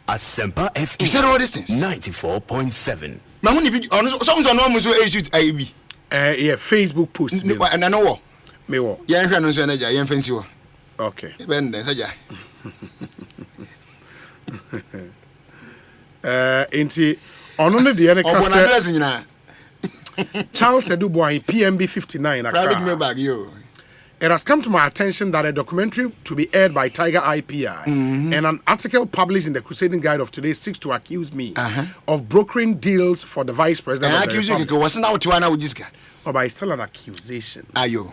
C: Asempa FM.
B: You said all these things.
C: 94.7.
B: Now, if you some are normal so IB.
A: Yeah, Facebook post.
B: And I know what.
A: Me what?
B: Yeah, I'm going to say, I'm fancy.
A: Okay.
B: Ben, say ja.
A: Inti ono the ene Charles Eduboy PMB 59
B: Private mail bag yo.
A: It has come to my attention that a documentary to be aired by Tiger IPI and an article published in the Crusading Guide of today seeks to accuse me of brokering deals for the vice president.
B: I accuse you because what's now to one with this guy.
A: Oh, but it's still an accusation.
B: Ayo.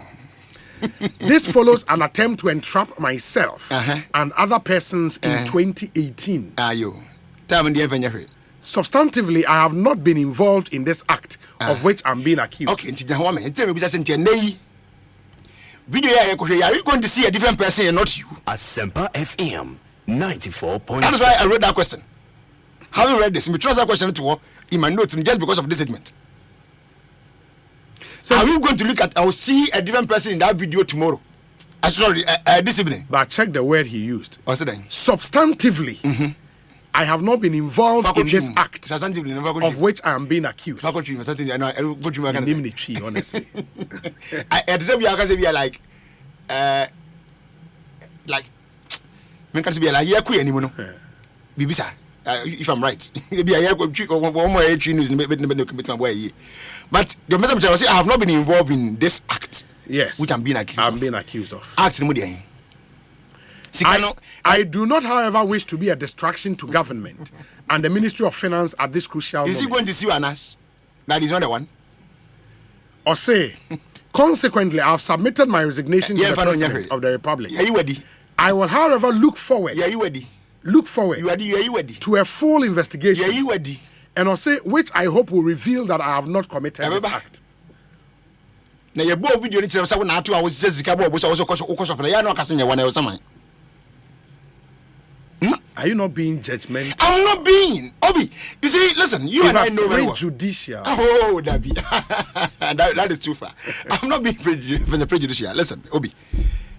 A: This follows an attempt to entrap myself and other persons in 2018. Substantively, I have not been involved in this act of which I'm being accused.
B: Okay, tell me, video, are you going to see a different person and not you?
C: Asempa FM 94.7.
B: That is why I wrote that question. Having read this, I trust that question to in my notes just because of this segment. So are we going to look at? I will see a different person in that video tomorrow. Sorry, this evening.
A: But check the word he used.
B: What's it then?
A: Substantively, I have not been involved in this act of which I am being accused.
B: Honestly,
A: I
B: say we are like, men can be like yeah, queer anymore. Bibisa, if I'm right, maybe I one more news in my way. But the message I say I have not been involved in this act.
A: Yes,
B: which I'm being accused
A: of.
B: Act
A: I do not, however, wish to be a distraction to government and the Ministry of Finance at this crucial moment.
B: Is he going to sue us? That is not the one.
A: Or say, consequently, I have submitted my resignation to the President of the Republic.
B: Are you ready?
A: I will, however, look forward.
B: Are you ready?
A: Look forward.
B: Are you ready?
A: To a full investigation.
B: Are you ready?
A: And I'll say, which I hope will reveal that I have not committed this act.
B: Now, your boy video, I was just
A: Are you not being judgmental?
B: I'm not being. Obi, you see, listen, you and I know very well.
A: Prejudicial.
B: Oh, that is too far. I'm not being prejudicial. Listen, Obi,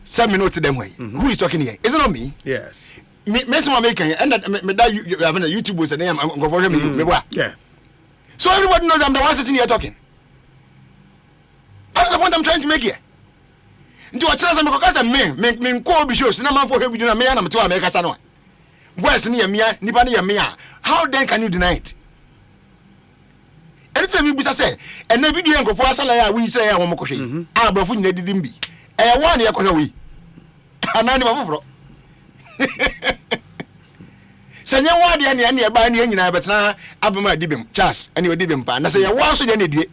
B: send me note to them way. Who is talking here? Is it not me?
A: Yes.
B: Me making and that YouTube was a name. I'm going to
A: yeah.
B: So everybody knows I'm the one sitting here talking. That's the point I'm trying to make here. Into a chance I'm because I'm me call be shows. I'm for him doing a man. I'm to America. Sanoa. Voice near me, Nipani Mia. How then can you deny it? Anytime you say, and the video go for us, we say, I won't go. Ah, but we didn't be. I want you to we. And I never. Send your word and you're buying you, but now I'm my dibim, Chas, and you're dibim pan. I say, I was so any day.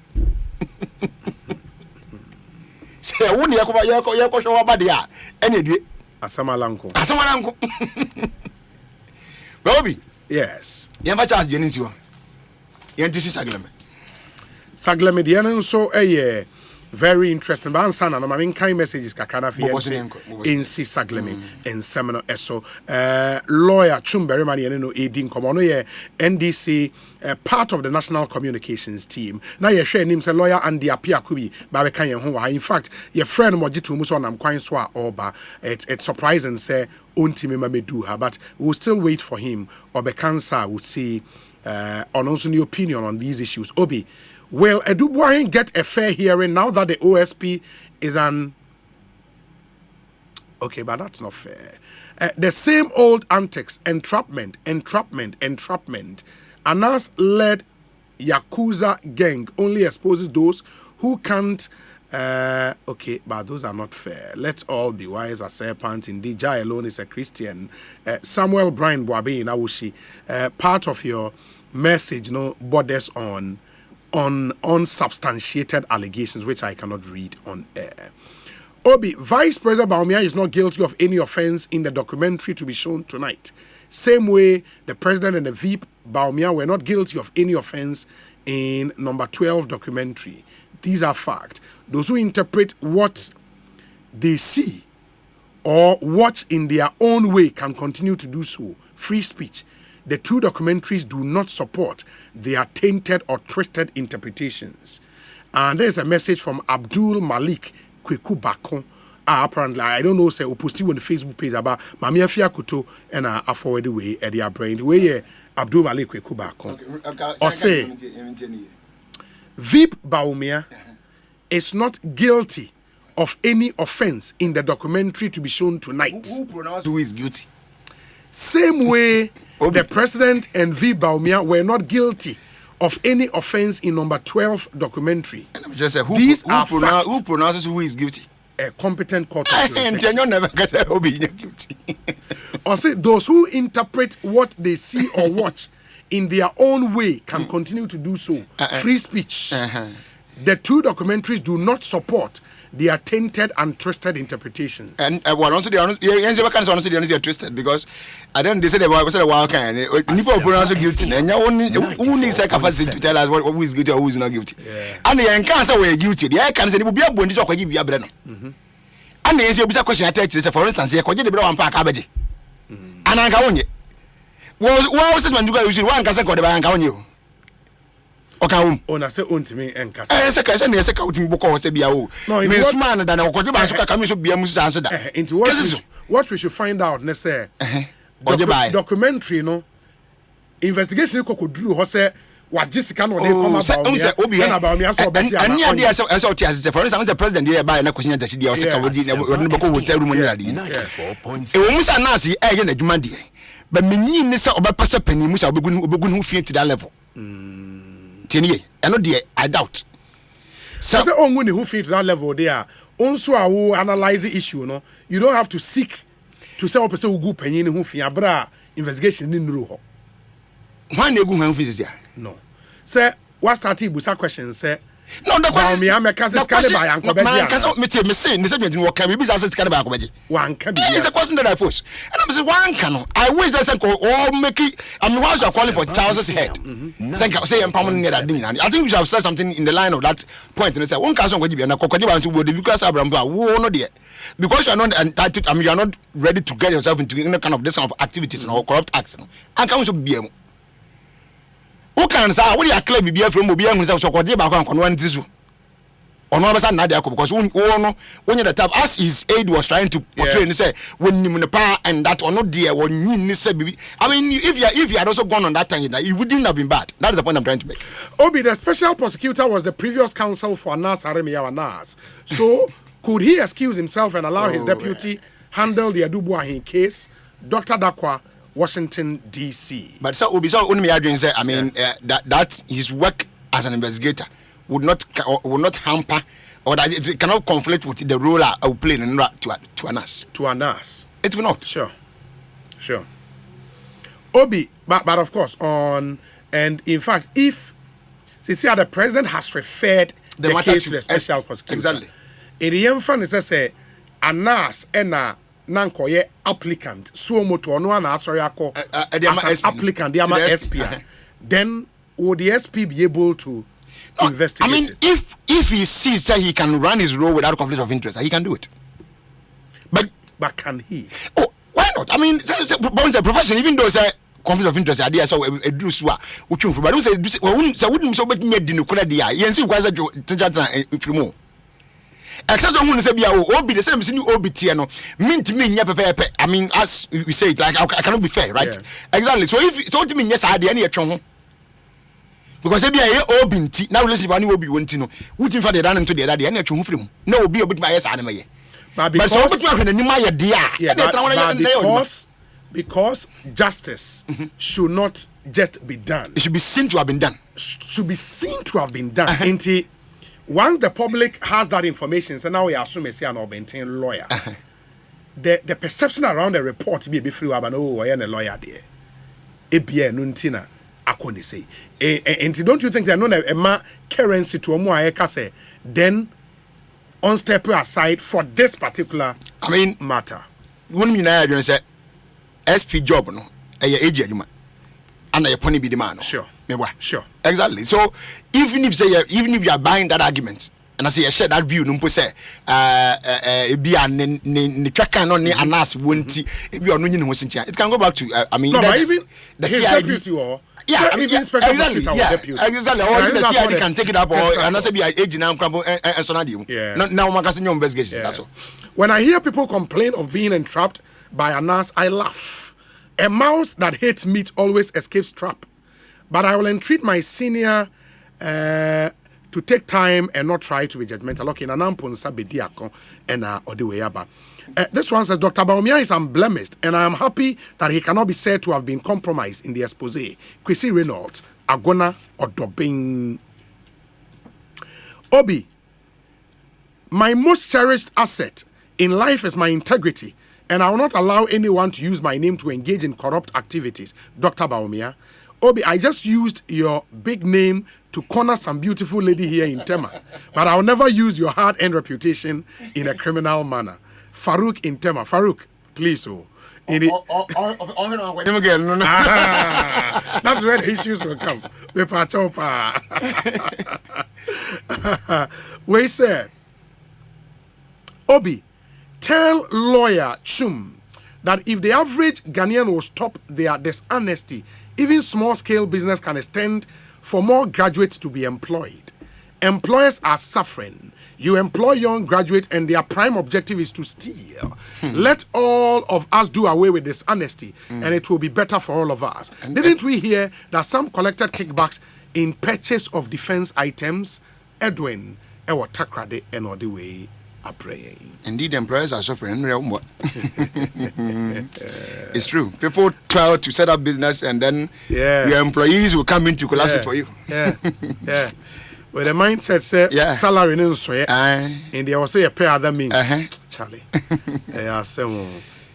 B: Say, I wouldn't your body, any day. Asamalanko. Bobby.
A: Yes.
B: Yamba Charles Jenisiwa. Yantisi Saglame.
A: Saglame Dianan so very interesting. But answer na my kind messages kakana fi in si Saglame in seminar eso lawyer Chumberi man no edin komo no ye NDC part of the national communications team. Na ye hwe nim say lawyer Andy Apiakubi ba be kan ye ho wa. In fact, your friend mo gitu mu so nam kwan so a oba. It's surprising say ontimi ma medu ha, but we'll still wait for him or be cancer would see on also the opinion on these issues. Obi, will Edubuahin get a fair hearing now that the OSP is an... Okay, but that's not fair. The same old antics, entrapment. Anas-led Yakuza gang only exposes those who can't... okay, but those are not fair. Let's all be wise as serpents. Indeed, Jai alone is a Christian. Samuel Brian Boabe in Awushi, part of your message, borders on unsubstantiated allegations, which I cannot read on air. Obi, Vice President Bawumia is not guilty of any offense in the documentary to be shown tonight. Same way, the President and the VIP Bawumia were not guilty of any offense in number 12 documentary. These are facts. Those who interpret what they see or watch in their own way can continue to do so. Free speech. The two documentaries do not support their tainted or twisted interpretations. And there's a message from Abdul Malik Kweku Bakon. Apparently, I don't know, say, we posted on the Facebook page about Mamia Fiakuto and I forward away at their brain. The way Abdul Malik Kweku Bakon. Or say, VIP Bawumia is not guilty of any offense in the documentary to be shown tonight.
B: Who pronounced who is guilty?
A: Same way, the President and V. Bawumia were not guilty of any offense in number 12 documentary.
B: Just say, who pronounces who is guilty?
A: A competent court.
B: And you never get a hobby guilty.
A: Or say, those who interpret what they see or watch in their own way can continue to do so. Free speech. The two documentaries do not support they are tainted and twisted interpretations.
B: And well, also the answer can honestly the answer twisted because I don't they say the wild kind. People pronounce guilty, and who needs a capacity to tell us who is guilty or who is not guilty. And the cancer were guilty. The I can say will be a bond is or give you a brand. And the answer a question I take is for instance, here, the brown pack cabbage. And I go on you. Was it when you go one can say the bank on you? Okay,
A: on I say on to me and Casa.
B: I say, I say, outing book or say, no, it's man than a quarter coming to be a mus answer that.
A: Into what we should find out, let's say, documentary, no investigation could do, Jose. What Jessica no come about me, I saw Betty. And yeah, as for instance, the president here by a question that she also would tell room. It was a Nazi again at Monday. But me, Miss Obapasa Penny, Musa Ogun who fear to that level. 10 years, and not dear, I doubt. So, the only who fear to that level, they are also who analyze the issue. No, you don't have to seek to say, Opesa who go penny who fear bra investigation in Ruho. Why they go home physics? No. Sir, what started with that question, sir? No, the question. I'm a cousin by Uncle Benny. Me say, what can be as a by one can be. It's a question that I pose. And I'm saying, one can. I wish I said, or make it. I'm once you're calling for Charles's head. Say, I'm permanent at dinner. I think we should have said something in the line of that point. And I said, one cousin would be an Akokodiba would because Abraham, who no dear. Because you are not entitled, I mean, you are not ready to get yourself into any kind of this kind of activities or corrupt acts. And come to be who can say what you are claiming be from Mobia himself so called back on one tissue. On one side, Nadia, because when you're the type as his aide was trying to portray and say, when you in the power and that or not dear, when you say, I mean, if you had also gone on that time, it wouldn't have been bad. That is the point I'm trying to make. Obi, the special prosecutor was the previous counsel for Anas Aremiyawa Nas. So, could he excuse himself and allow his deputy handle the Adubuahin case? Dr. Dakwa, Washington, D.C. But so Obi, so only me say, I mean, that his work as an investigator would not hamper or that it cannot conflict with the role I will play in to Anas. To Anas. It will not. Sure. Obi, but of course, and in fact, if the president has referred the case to the special prosecutor. Exactly. In the infant, it says, Anas and Nankoye applicant, so moto no na sorry ako as applicant, the SP. Then would the SP be able to investigate? I mean, if he sees that he can run his role without conflict of interest, he can do it. But can he? Oh, why not? I mean, it's a profession, even though it's a conflict of interest idea, so a do swa, which you but say wouldn't so make me dinu kula dia. Yensi kwaza frimo. Except when you say Obi the same thing Obi no mean to me pepe. I mean, as we say it, like I cannot be fair, right? Yeah. Exactly. So if so to me yes I dey na etwe because if you Obi nti now listen about Obi won't no would in for the run into the other na etwe ho frem na Obi obi my yes ade me but so obi ma hwe na ya dia because justice should not just be done. It should be seen to have been done. Inti once the public has that information, so now we assume it's an obtain lawyer. The perception around the report be free about I am a lawyer there. Ebia nuntina akoni say. And don't you think they know a ma currency to a say then on step aside for this particular matter? When me na say SP job no age aduma and a pony be the man. Sure. Exactly. So even if you are buying that argument, and I say I share that view, no say be a tracker no ne Anas won't if you are no it can go back to even the CID or even special deputy. Exactly. Or the CID can take it up or and I say be age now crumble and so on. Now we can investigation. That's all. When I hear people complain of being entrapped by Anas, I laugh. A mouse that hates meat always escapes trap. But I will entreat my senior to take time and not try to be judgmental. Okay, and this one says, Dr. Baumia is unblemished, and I am happy that he cannot be said to have been compromised in the expose. Kwesi Reynolds, Agona Odobing. Obi, my most cherished asset in life is my integrity, and I will not allow anyone to use my name to engage in corrupt activities. Dr. Baumia. Obi, I just used your big name to corner some beautiful lady here in Tema, but I'll never use your hard-earned reputation in a criminal manner. Farouk in Tema. Farouk, please, that's where the issues will come. We said, Obi, tell lawyer Chum that if the average Ghanaian will stop their dishonesty, even small-scale business can extend for more graduates to be employed. Employers are suffering. You employ young graduates and their prime objective is to steal. Let all of us do away with dishonesty and it will be better for all of us. Didn't we hear that some collected kickbacks in purchase of defense items? Edwin, Ewa Takrade, and all the way are praying.
B: Indeed, employers are suffering. It's true. People try to set up business and then your employees will come in to collapse it for you.
A: Yeah. Well, the mindset said salary no so and they will say a pair other means. Charlie.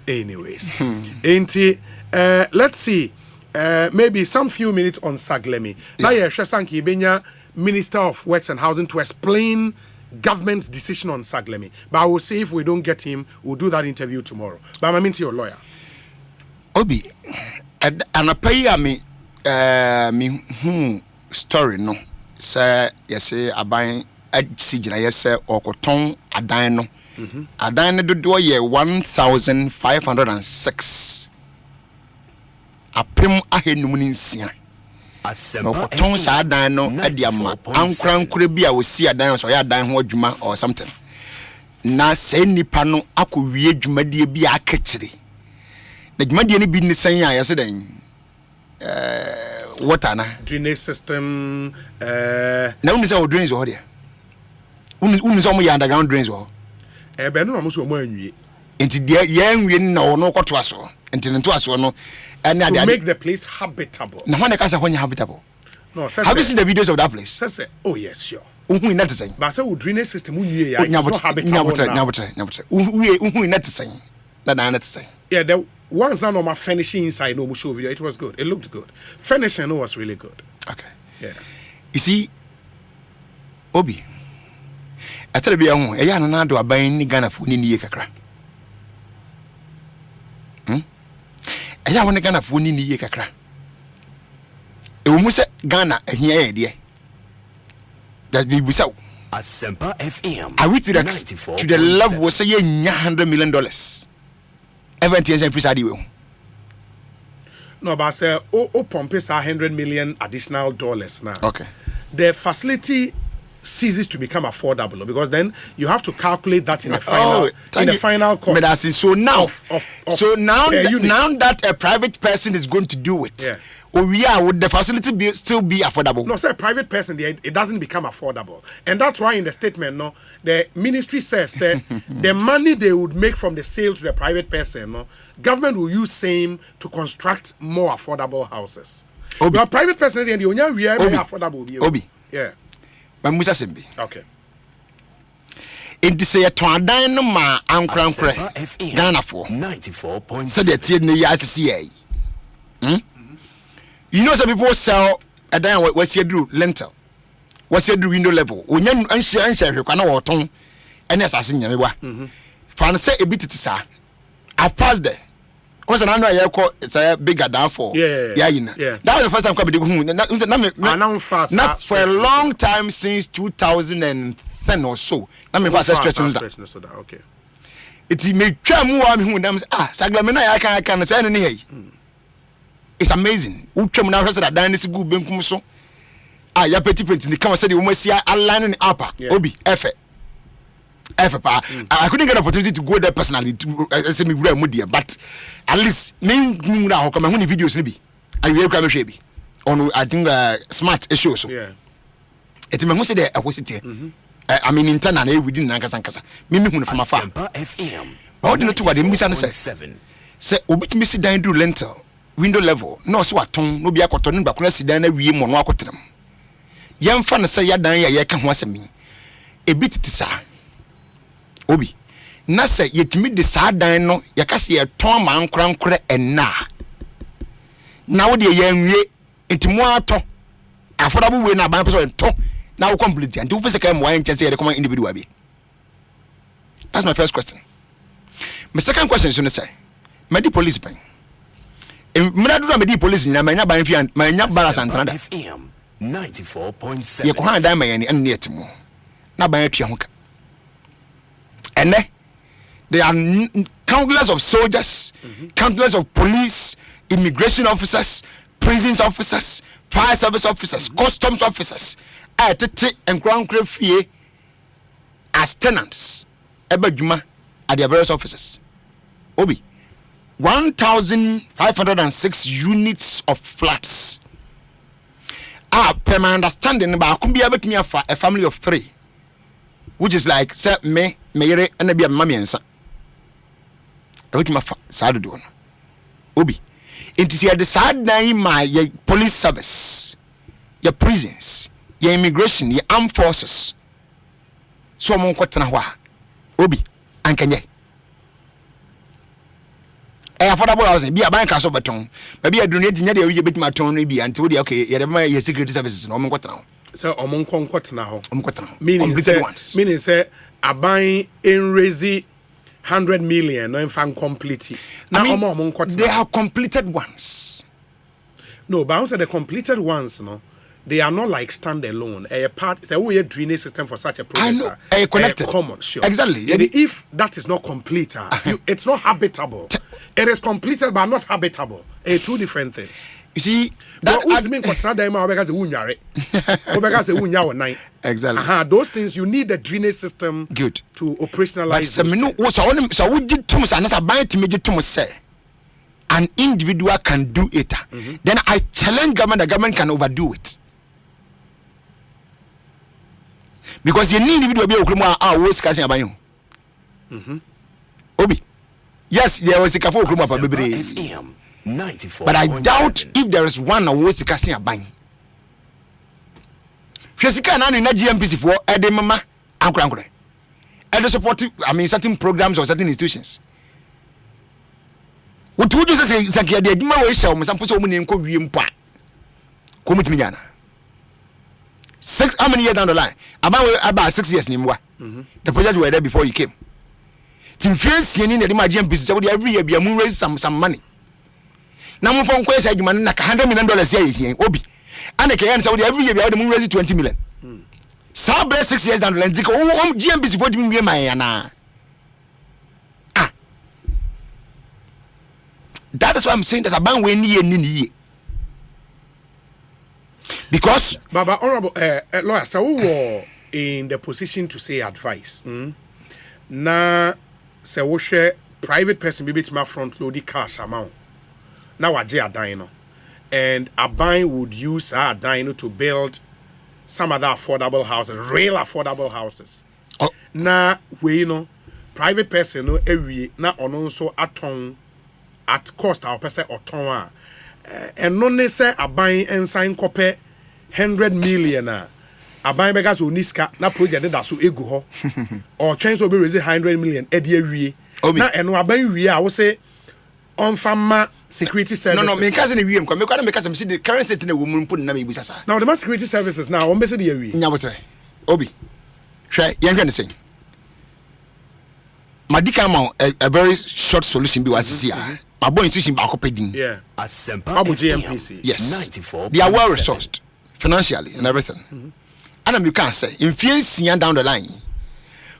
A: Anyways. Let's see. Maybe some few minutes on Saglemi. Now Shesanki Benya, Minister of Works and Housing, to explain government's decision on Saglemi. But I will say if we don't get him, we'll do that interview tomorrow. But I'm into your lawyer.
B: Obi, and I pay me story no. Sir, yes, say aban sigina yes sir okoton adan no. Adan no do ye 1506. Apem ahenum ni nsia. Okoton sa adan no adiama ankurankure bi a wosi adan so ya adan ho adwuma or something. Na say nipa no akowie adwumadie bi akekire. Na adwumadie ni bi ni san ya yes den water na
A: drainage system
B: na uni say drains wo there uni say mo ya underground drains wo
A: be no mo so mo anwie
B: enti dia ya anwie na wo no kwoto aso enti nto aso no and
A: to make the place habitable.
B: Na when can say when habitable?
A: No,
B: have you seen the videos of that place?
A: Say, oh yes, sure.
B: Uhu not say.
A: But say we drainage system unwie ya. It's not habitable.
B: Nyabotre. Uhu not say. That not say.
A: Yeah, the once I know my finishing inside no show video, it was good. It looked good. Finishing was really good.
B: Okay.
A: Yeah.
B: You see, Obi, I tell you, I am not do a buying Ghana food in the kakra. I am one Ghana food in the kakra. It will say Ghana here, dear. That we so.
C: Asempa FM.
B: I reach to the level was say $100 million. Everything is free will.
A: No, but I say, pump is $100 million additional dollars now.
B: Okay.
A: The facility ceases to become affordable because then you have to calculate that in the final cost.
B: So now, now that a private person is going to do it, would the facility still be affordable?
A: No, say a private person, it doesn't become affordable, and that's why in the statement, no, the ministry says the money they would make from the sale to the private person, no, government will use same to construct more affordable houses.
B: Obi.
A: But private person, the only we are affordable.
B: Obi.
A: Yeah.
B: Musa Simbi.
A: Okay.
B: In this year, to a dine ma ankra Ghana for
C: 94.7.
B: So the TNCA. You know, some people sell a dime what's your drew lentil. What's your window level? When you share you can or tongue and assassin Yawa. Fancy a bit to say. I've passed there. Once an annual year call, it's a bigger downfall.
A: Yeah.
B: That was the first time coming to not for a long time since 2010 or so. I mean, fast stretching that.
A: Okay.
B: It may try more. Saglamena, I can say any. It's amazing. Uchamuna has that dynasty good benkumso. Ya petty in the come said you must see a line in upper. Obi, F. I couldn't get an opportunity to go there personally to send me Mudia, but at least name now come on videos maybe. I will come shaby on I think smart issues.
A: Yeah.
B: It's my most there. I was it. I mean internally within Nankasankasa. Mimi from afar.
C: FM.
B: How do you know what the misunderstanding? Say Obi Missy dine do lentil window level. No so what tongue no be a cotton but when I sit down a wee mono cotton. Young fan say ya dine ya can once me. A bit tisa. Obi na say yetimi de saa dan no yakase ye ton man krankre enna na wo de ye nwie enti mo ato affordable way na ban person to na wo complete and wo fese kai mo wan chance ye recommend individual bi. That's my first question. My second question is say medi police ban mena do medi police na manya ban fi manya balance antanada
C: FM 94.7
B: ye ko han dan mayani an ne etimo na ban atwa ho ka and there are countless of soldiers, countless of police, immigration officers, prisons officers, fire service officers, customs officers, and ground crew fee as tenants at their various offices. Obi 1,506 units of flats. Per my understanding, about could be able to me a family of 3, which is like say me, Mary, and maybe a mammy and son. Which my side do Obi. It is the side name my police service, your prisons, your immigration, your armed forces. So I'm on Obi and Kenya. Affordable housing, be a bank house of baton. Maybe I donate near the bit my tone, maybe until the okay, your security services no more now.
A: So among conquest now.
B: Meaning
A: say a buying in raise 100 million no fan complete. Now
B: they are completed ones.
A: No, but I say the completed ones, no. They are not like standalone. A part it's a weird drainage system for such a project.
B: I know. Connected.
A: Common, sure.
B: Exactly.
A: If that is not complete, it's not habitable. It is completed but not habitable. Two different things.
B: You see,
A: that would mean exactly. Those things you need the drainage system
B: good
A: to operationalize.
B: So we did too much, and as a buy to make to say an individual can do it. Then I challenge government, the government can overdo it. Because you need individual be worst casting about you. Obi. Yes, there was a cafe
C: FM 94.
B: But I doubt if there is one worst casting a bang. Jessica and in GMPC for Edemama and Crankle. And support, certain programs or certain institutions. What would you say? Zakia de Dima show me some person in Korean Park. Come with me, Yana. How many years down the line? About 6 years, Nimwa. The project were there before you came. Tim Fiance in the GMPC every year be a moon raise some money. Now, I'm from Quest, man, like $100 million here, Obi. And I can tell you every year we have the moon raise 20 million. So, 6 years down the line, GMPC for me, my that is why I'm saying that a ban when ye because
A: Baba honorable lawyer, so we were in the position to say advice. Na se wo share private person be bit my front load the cash amount. Now a dino. And a ban would use a dino to build some other affordable houses, real affordable houses.
B: Oh.
A: Na we private person no every na on so at cost our person or ton and no ne say a buying and sign copy 100 million a buying begas uniska na project that so ego ho or chance will be raise 100 million edie na and we buying we I will say on farmer security services.
B: No, me cousin we am come make us see the current state in the woman put na me busasa.
A: Now the security services now on be say the we.
B: Nyabotre. Obi. Hwe yen hwe ne say. Madika ma a very short solution be was here. My boy institution back up pedin.
A: Yeah.
C: Asempa
A: GMPC.
B: Yes. They are well resourced financially and everything. And you can say influence down the line.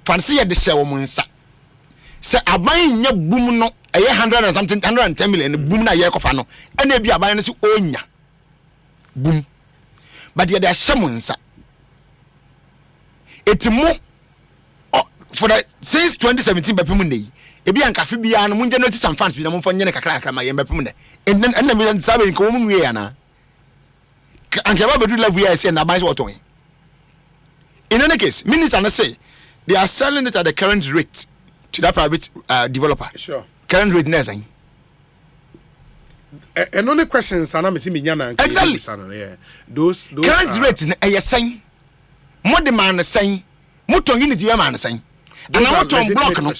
B: Fancy at the share woman sa. Say a buying your boom no a 100 and something 110 million boom na year kofano. And they be a buying onya. Boom. But there are someone sa. It's more for that since 2017 by Pumune. Ebi an cafe bia no munje notice some fans bi na monfa nyene kakra ma yemba pum ne and we sabe ko mu wie ana an ke ba bedu level here say na ban so ton. In any case, minister say they are selling it at the current rate to that private developer.
A: Sure.
B: Current rate na say.
A: And only questions ana me see me nyana
B: exactly.
A: Yeah. Those
B: current rate na e say. Mo demand say. Mo ton unit ye man say. And I want to block no.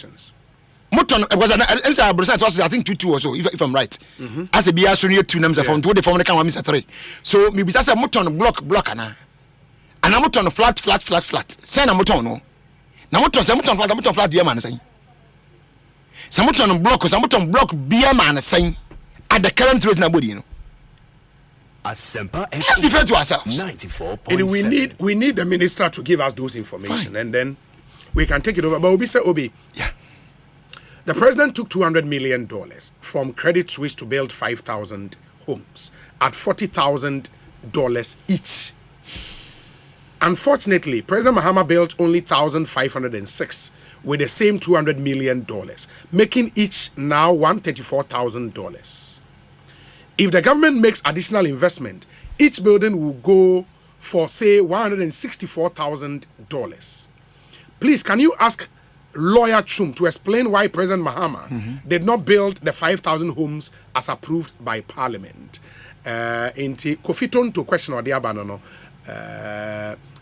B: Moton was an answer. I think 2-2 or so, if I'm right. As a BS near 2 numbers from 2 the form can 3. So maybe that's a Moton block and I'm Moton flat. Send a Moton no. Now Moton flat beer man saying. Some Moton block beer man saying at the current rate nobody, you know. Let's be fair to ourselves.
C: 94.7.
A: And we need the minister to give us those information. Fine. And then we can take it over. But Obi,
B: yeah.
A: The president took $200 million from Credit Suisse to build 5,000 homes at $40,000 each. Unfortunately, President Mahama built only 1,506 with the same $200 million, making each now $134,000. If the government makes additional investment, each building will go for, say, $164,000. Please, can you ask Lawyer Chum to explain why President Mahama did not build the 5,000 homes as approved by Parliament? Inti Kofiton to question or the abanono.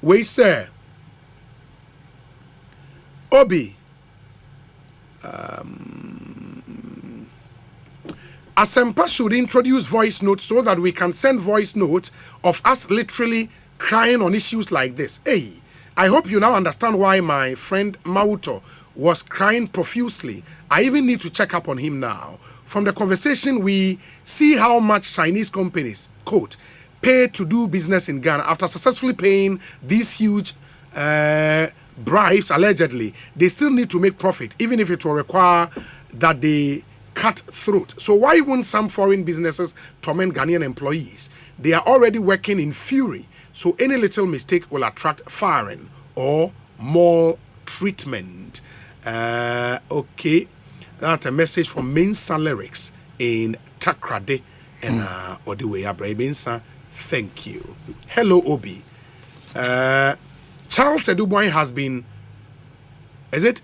A: We say, Obi, Asempa should introduce voice notes so that we can send voice notes of us literally crying on issues like this. Hey, I hope you now understand why my friend Mauto was crying profusely. I even need to check up on him now. From the conversation, we see how much Chinese companies, quote, pay to do business in Ghana. After successfully paying these huge bribes, allegedly, they still need to make profit, even if it will require that they cut throat. So why won't some foreign businesses torment Ghanaian employees? They are already working in fury, so any little mistake will attract firing or more treatment. Okay, that's a message from Mensa Lyrics in Takrade and Odiwe Abrabensa. Thank you. Hello, Obi. Charles Eduboy has been, is it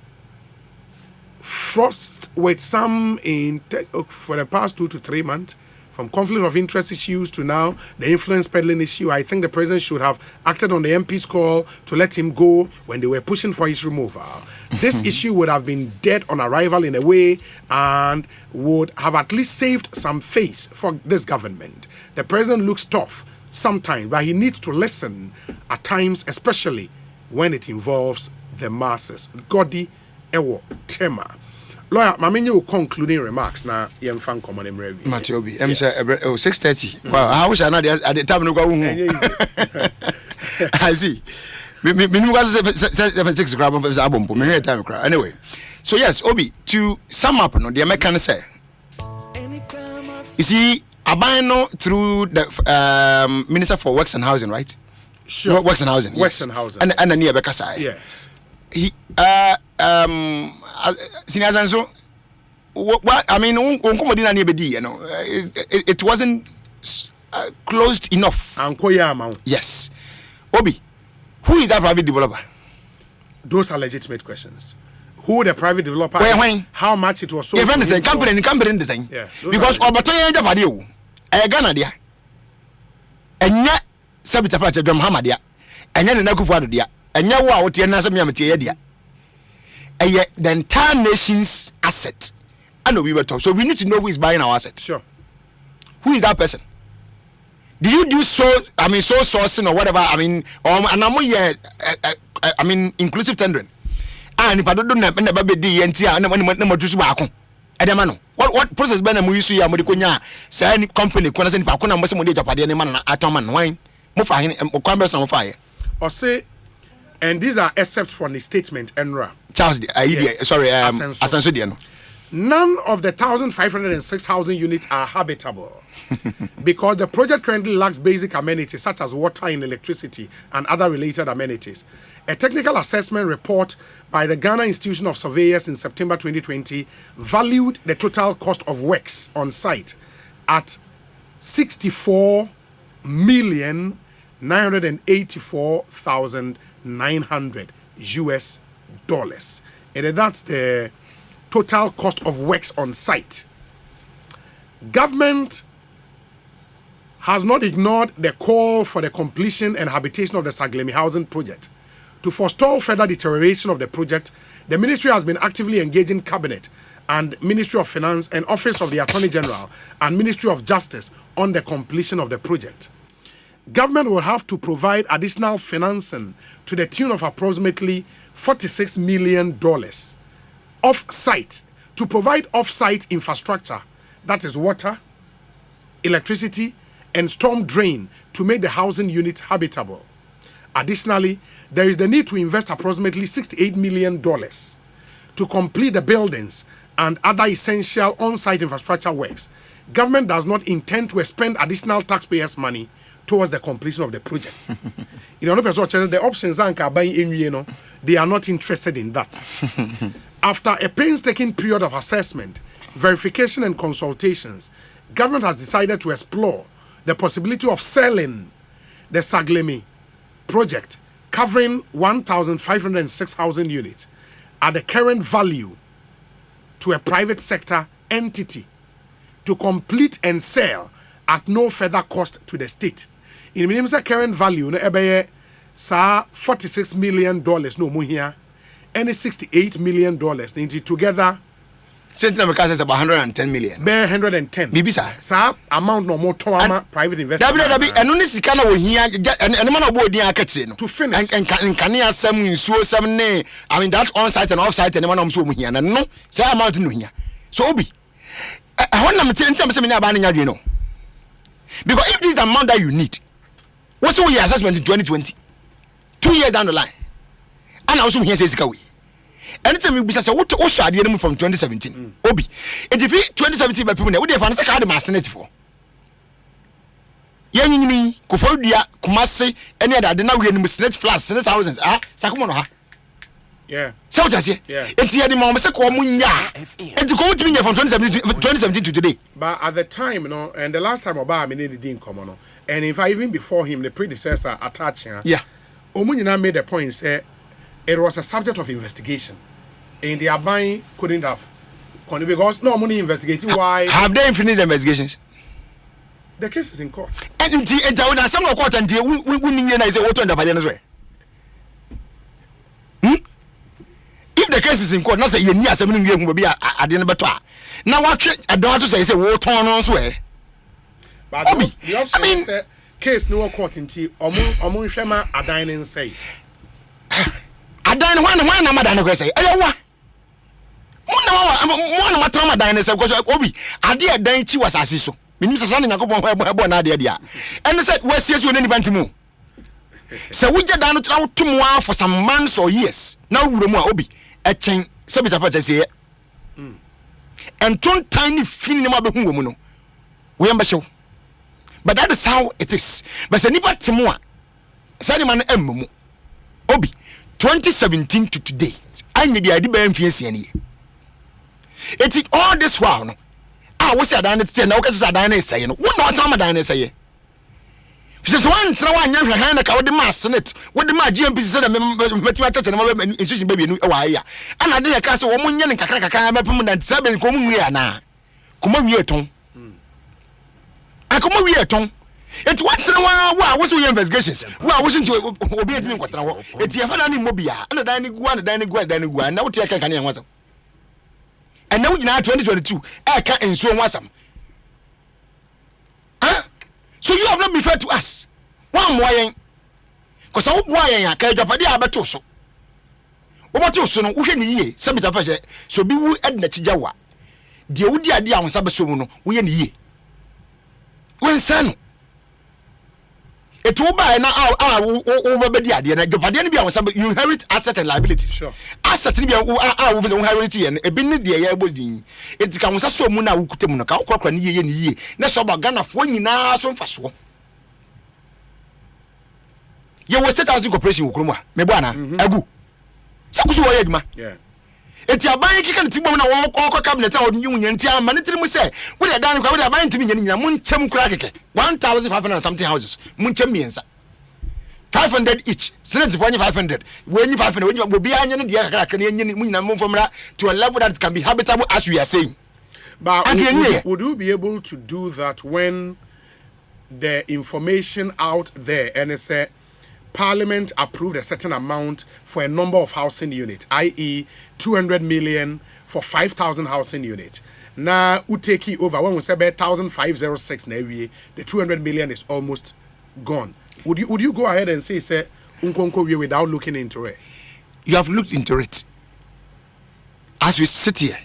A: frost with some for the past 2 to 3 months, from conflict of interest issues to now the influence peddling issue. I think the president should have acted on the MP's call to let him go when they were pushing for his removal. This issue would have been dead on arrival in a way and would have at least saved some face for this government. The president looks tough sometimes, but he needs to listen at times, especially when it involves the masses. Godi Ewo Tema. Lawyer, Mamenye will concluding remarks now. Young fan common in review.
B: Matiobi, 6:30. Wow, I wish I know at the time. I see. Me 6 grab of album. Me time cry. Anyway, so yes, Obi, to sum up, no, the American say. You see, Abano through the Minister for Works and Housing, right?
A: Sure.
B: Works and Housing.
A: Works
B: yes.
A: and Housing.
B: And near Bekasai.
A: Yes.
B: He senior Zanzo, what I mean, you know, it wasn't closed enough. Yes. Obi, who is that private developer?
A: Those are legitimate questions. Who the private developer
B: when?
A: How much it was sold?
B: Company design.
A: Yeah,
B: because Obatoya Javadio, Ghana dia, and yet Sabita Flatter Drum Hamadia, and yet the Nakufa dia, and yet what Tianasamiamatia dia. And yet the entire nation's asset. I know we were talking, so we need to know who is buying our asset.
A: Sure.
B: Who is that person? Do you do sourcing or whatever? I mean, inclusive tendering. And if I don't know, never be the NTR and never just back on. Edemano, what process Ben and Musu Yamodiconia, say any company, Conasan Pacona, Mosamo Japadian man, Atoman, wine, Mofine, and Congress on fire.
A: Or say, and these are except from the statement, Enra.
B: Charles, Asenso.
A: None of the 1,506 housing units are habitable because the project currently lacks basic amenities such as water and electricity and other related amenities. A technical assessment report by the Ghana Institution of Surveyors in September 2020 valued the total cost of works on site at $64,984,900 US. And that's the total cost of works on site. Government has not ignored the call for the completion and habitation of the Saglemi housing project. To forestall further deterioration of the project, the ministry has been actively engaging cabinet and Ministry of Finance and Office of the Attorney General and Ministry of Justice on the completion of the project. Government will have to provide additional financing to the tune of approximately $46 million off-site to provide off-site infrastructure, that is water, electricity, and storm drain to make the housing unit habitable. Additionally, there is the need to invest approximately $68 million to complete the buildings and other essential on-site infrastructure works. Government does not intend to expend additional taxpayers' money towards the completion of the project. The options are buying, they are not interested in that. After a painstaking period of assessment, verification, and consultations, government has decided to explore the possibility of selling the Saglemi project, covering 1,506 housing units at the current value to a private sector entity to complete and sell at no further cost to the state. In the current value, no $46 million no more here, and $68 million together.
B: Sentinel America is about 110 million.
A: Bare 110.
B: Bibi sir.
A: Sir, amount no more to private investment.
B: And only Sikana will hear and man of board
A: to finish.
B: And can some in so some name. I mean, that's on site and off site, and one of them here. And no, say amount in here. So, Obi, I want them to tell me about you know. Because if this is the amount that you need, what's your assessment in 2020? 2 years down the line. And also here says Kawi. Anytime you say what also at the end from 2017. Obi. And if 2017 by people, what they find a massive for. Yanini, Kofodia, Kumasi, any other than now we in Senate flats, Senate thousands. Sakumono.
A: Yeah.
B: So just yeah. And the moment Sakomunya. And to go to me from 2017 to today.
A: But at the time, and the last time Obama didn't come on. And if I even before him, the predecessor attaching.
B: Yeah.
A: Omunyina made the point say it was a subject of investigation. And the Abai couldn't have because no money investigating why.
B: Have they finished the investigations?
A: The case is in court.
B: And some of court and we say what on the Badian's way. If the case is in court, not say you need 7 years will be at the end of the now what I don't want to say what on on swear.
A: But the option is case no court in tea omun shema a dining say.
B: I dine one am I dine say. One matter dine say because Obi I dear dine chi was asiso. Minister Sandy Nakopon na dia. And said where says you any bantimu. So we just down to more for some months or years. Now we more Obi a chain sabita for say. And two tiny fin ma be hu no. We am show. But that is how it is. But say nipa timua. Sani man emu. Obi 2017 to today. I need the idea be mfiesi ani. It is all this while no. We say adan say na we say adan say no. We no tell adan say. Because one try one yan hwan na ka we the mass senate. We the mass GMP say na metima tete na institution baby no e wa ya. Ana dey ka say wo munye ne kakra kakra mepem na 7 ko mu wi ana. Kuma wi eton. Akoma wi eton. It what wa was we investigations. Wa wasn't to obi edimi kwatra ho. It ye fana ni mobia. Ana dan ni gua na dan ni gua na wo tie kan kan yan wasam. And now we now 2022. I can't ensure wasam. Huh? So you have not been fair to us. One more yen. Cause I hope why yen ka japade abeto so. Wo beto so no wo hwe ni yie. Sabita fa je. So bi wu edna chijawa. De wudi ade a wonsa beso mu no wo ye ni yie. Wensa no. It will buy now over the idea that you inherit asset and liabilities.
A: Sure.
B: Asset in over inheritance and a bin the air building. It comes so muna ukutemuna, Cochrane ye, Nasaba Ghana for you now some fast one. You will set as a corporation, Ukruma, Mebana, Agu. Sakusu Edma.
A: Yeah.
B: It's your buying kick and Timona or cabinet out union time, Manitrim say, what I done with a buying to me in Munchem Crack, 1,500 something houses, Munchemians. 500 each, Senate 500. When you 500, you will be on the to a level that can be habitable as we are saying.
A: But would you be able to do that when the information out there and it's Parliament approved a certain amount for a number of housing units, i.e., 200 million for 5,000 housing units. Now, we take it over when we say 1,506 now, the 200 million is almost gone. Would you go ahead and say Unkonko without looking into it?
B: You have looked into it. As we sit here,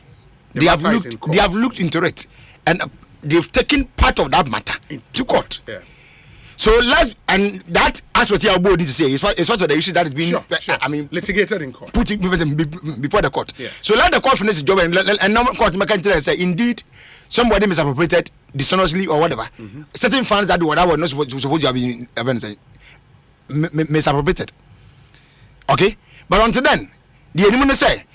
B: they have looked into it, and they've taken part of that matter to court.
A: Yeah.
B: So and that aspect here, about this to say is part of the issue that is being,
A: sure. I mean, litigated in court,
B: put before the court.
A: Yeah.
B: So let the court finish the job and now court make and say indeed somebody misappropriated dishonestly or whatever. Certain funds that were not supposed to have been misappropriated. Okay, but until then, the enemy say,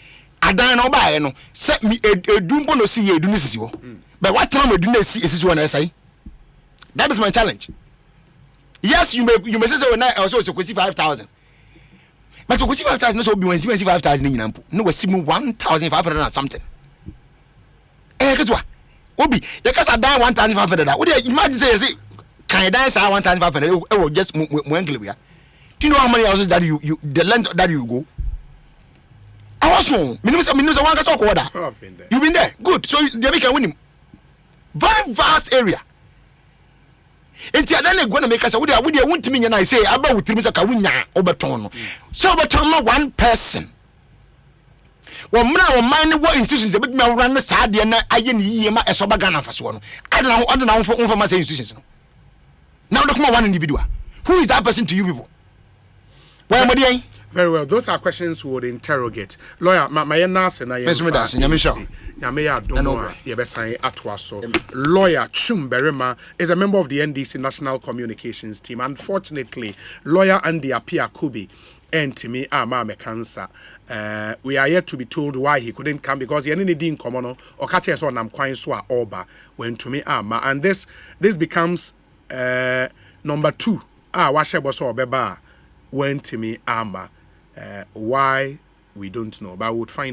B: "I don't know by no set me a dumbo no see a dunisio." But what time we do not see is one I say. That is my challenge. Yes, you may say when I also so 5,000. But to 5,000 no so be when 5,000 in Nampo. No we see 1,500 and something. Ketwa. Obi, you can die 1,500. What do you imagine say can I die 1,500? It will just Do you know how many houses that you the length that you go? I was wrong. Minimum one can talk order.
A: I've been there.
B: You've been there. Good. So they can win him. Very vast area. Enti adane go na make us we dey wontimi nya na say aba wutiri so ka wunya obeton no so obeton ma one person wo mra wo man ne wo institutions e be me wura ne saade na aye ne yiye ma eso baga na faso no adana wo ma say institutions no now the come one individual who is that person to you people why am I?
A: Very well. Those are questions we would interrogate. Lawyer, my nurse and I Lawyer Chum Berima is a member of the NDC National Communications Team. Unfortunately, Lawyer Andy Apia Kubi and to me, Mama Cancer. We are yet to be told why he couldn't come because he didn't in common or catch us on Namquine Swa Oba when to me, and this becomes number 2. Washebo or Beba went to me, why we don't know, but we would find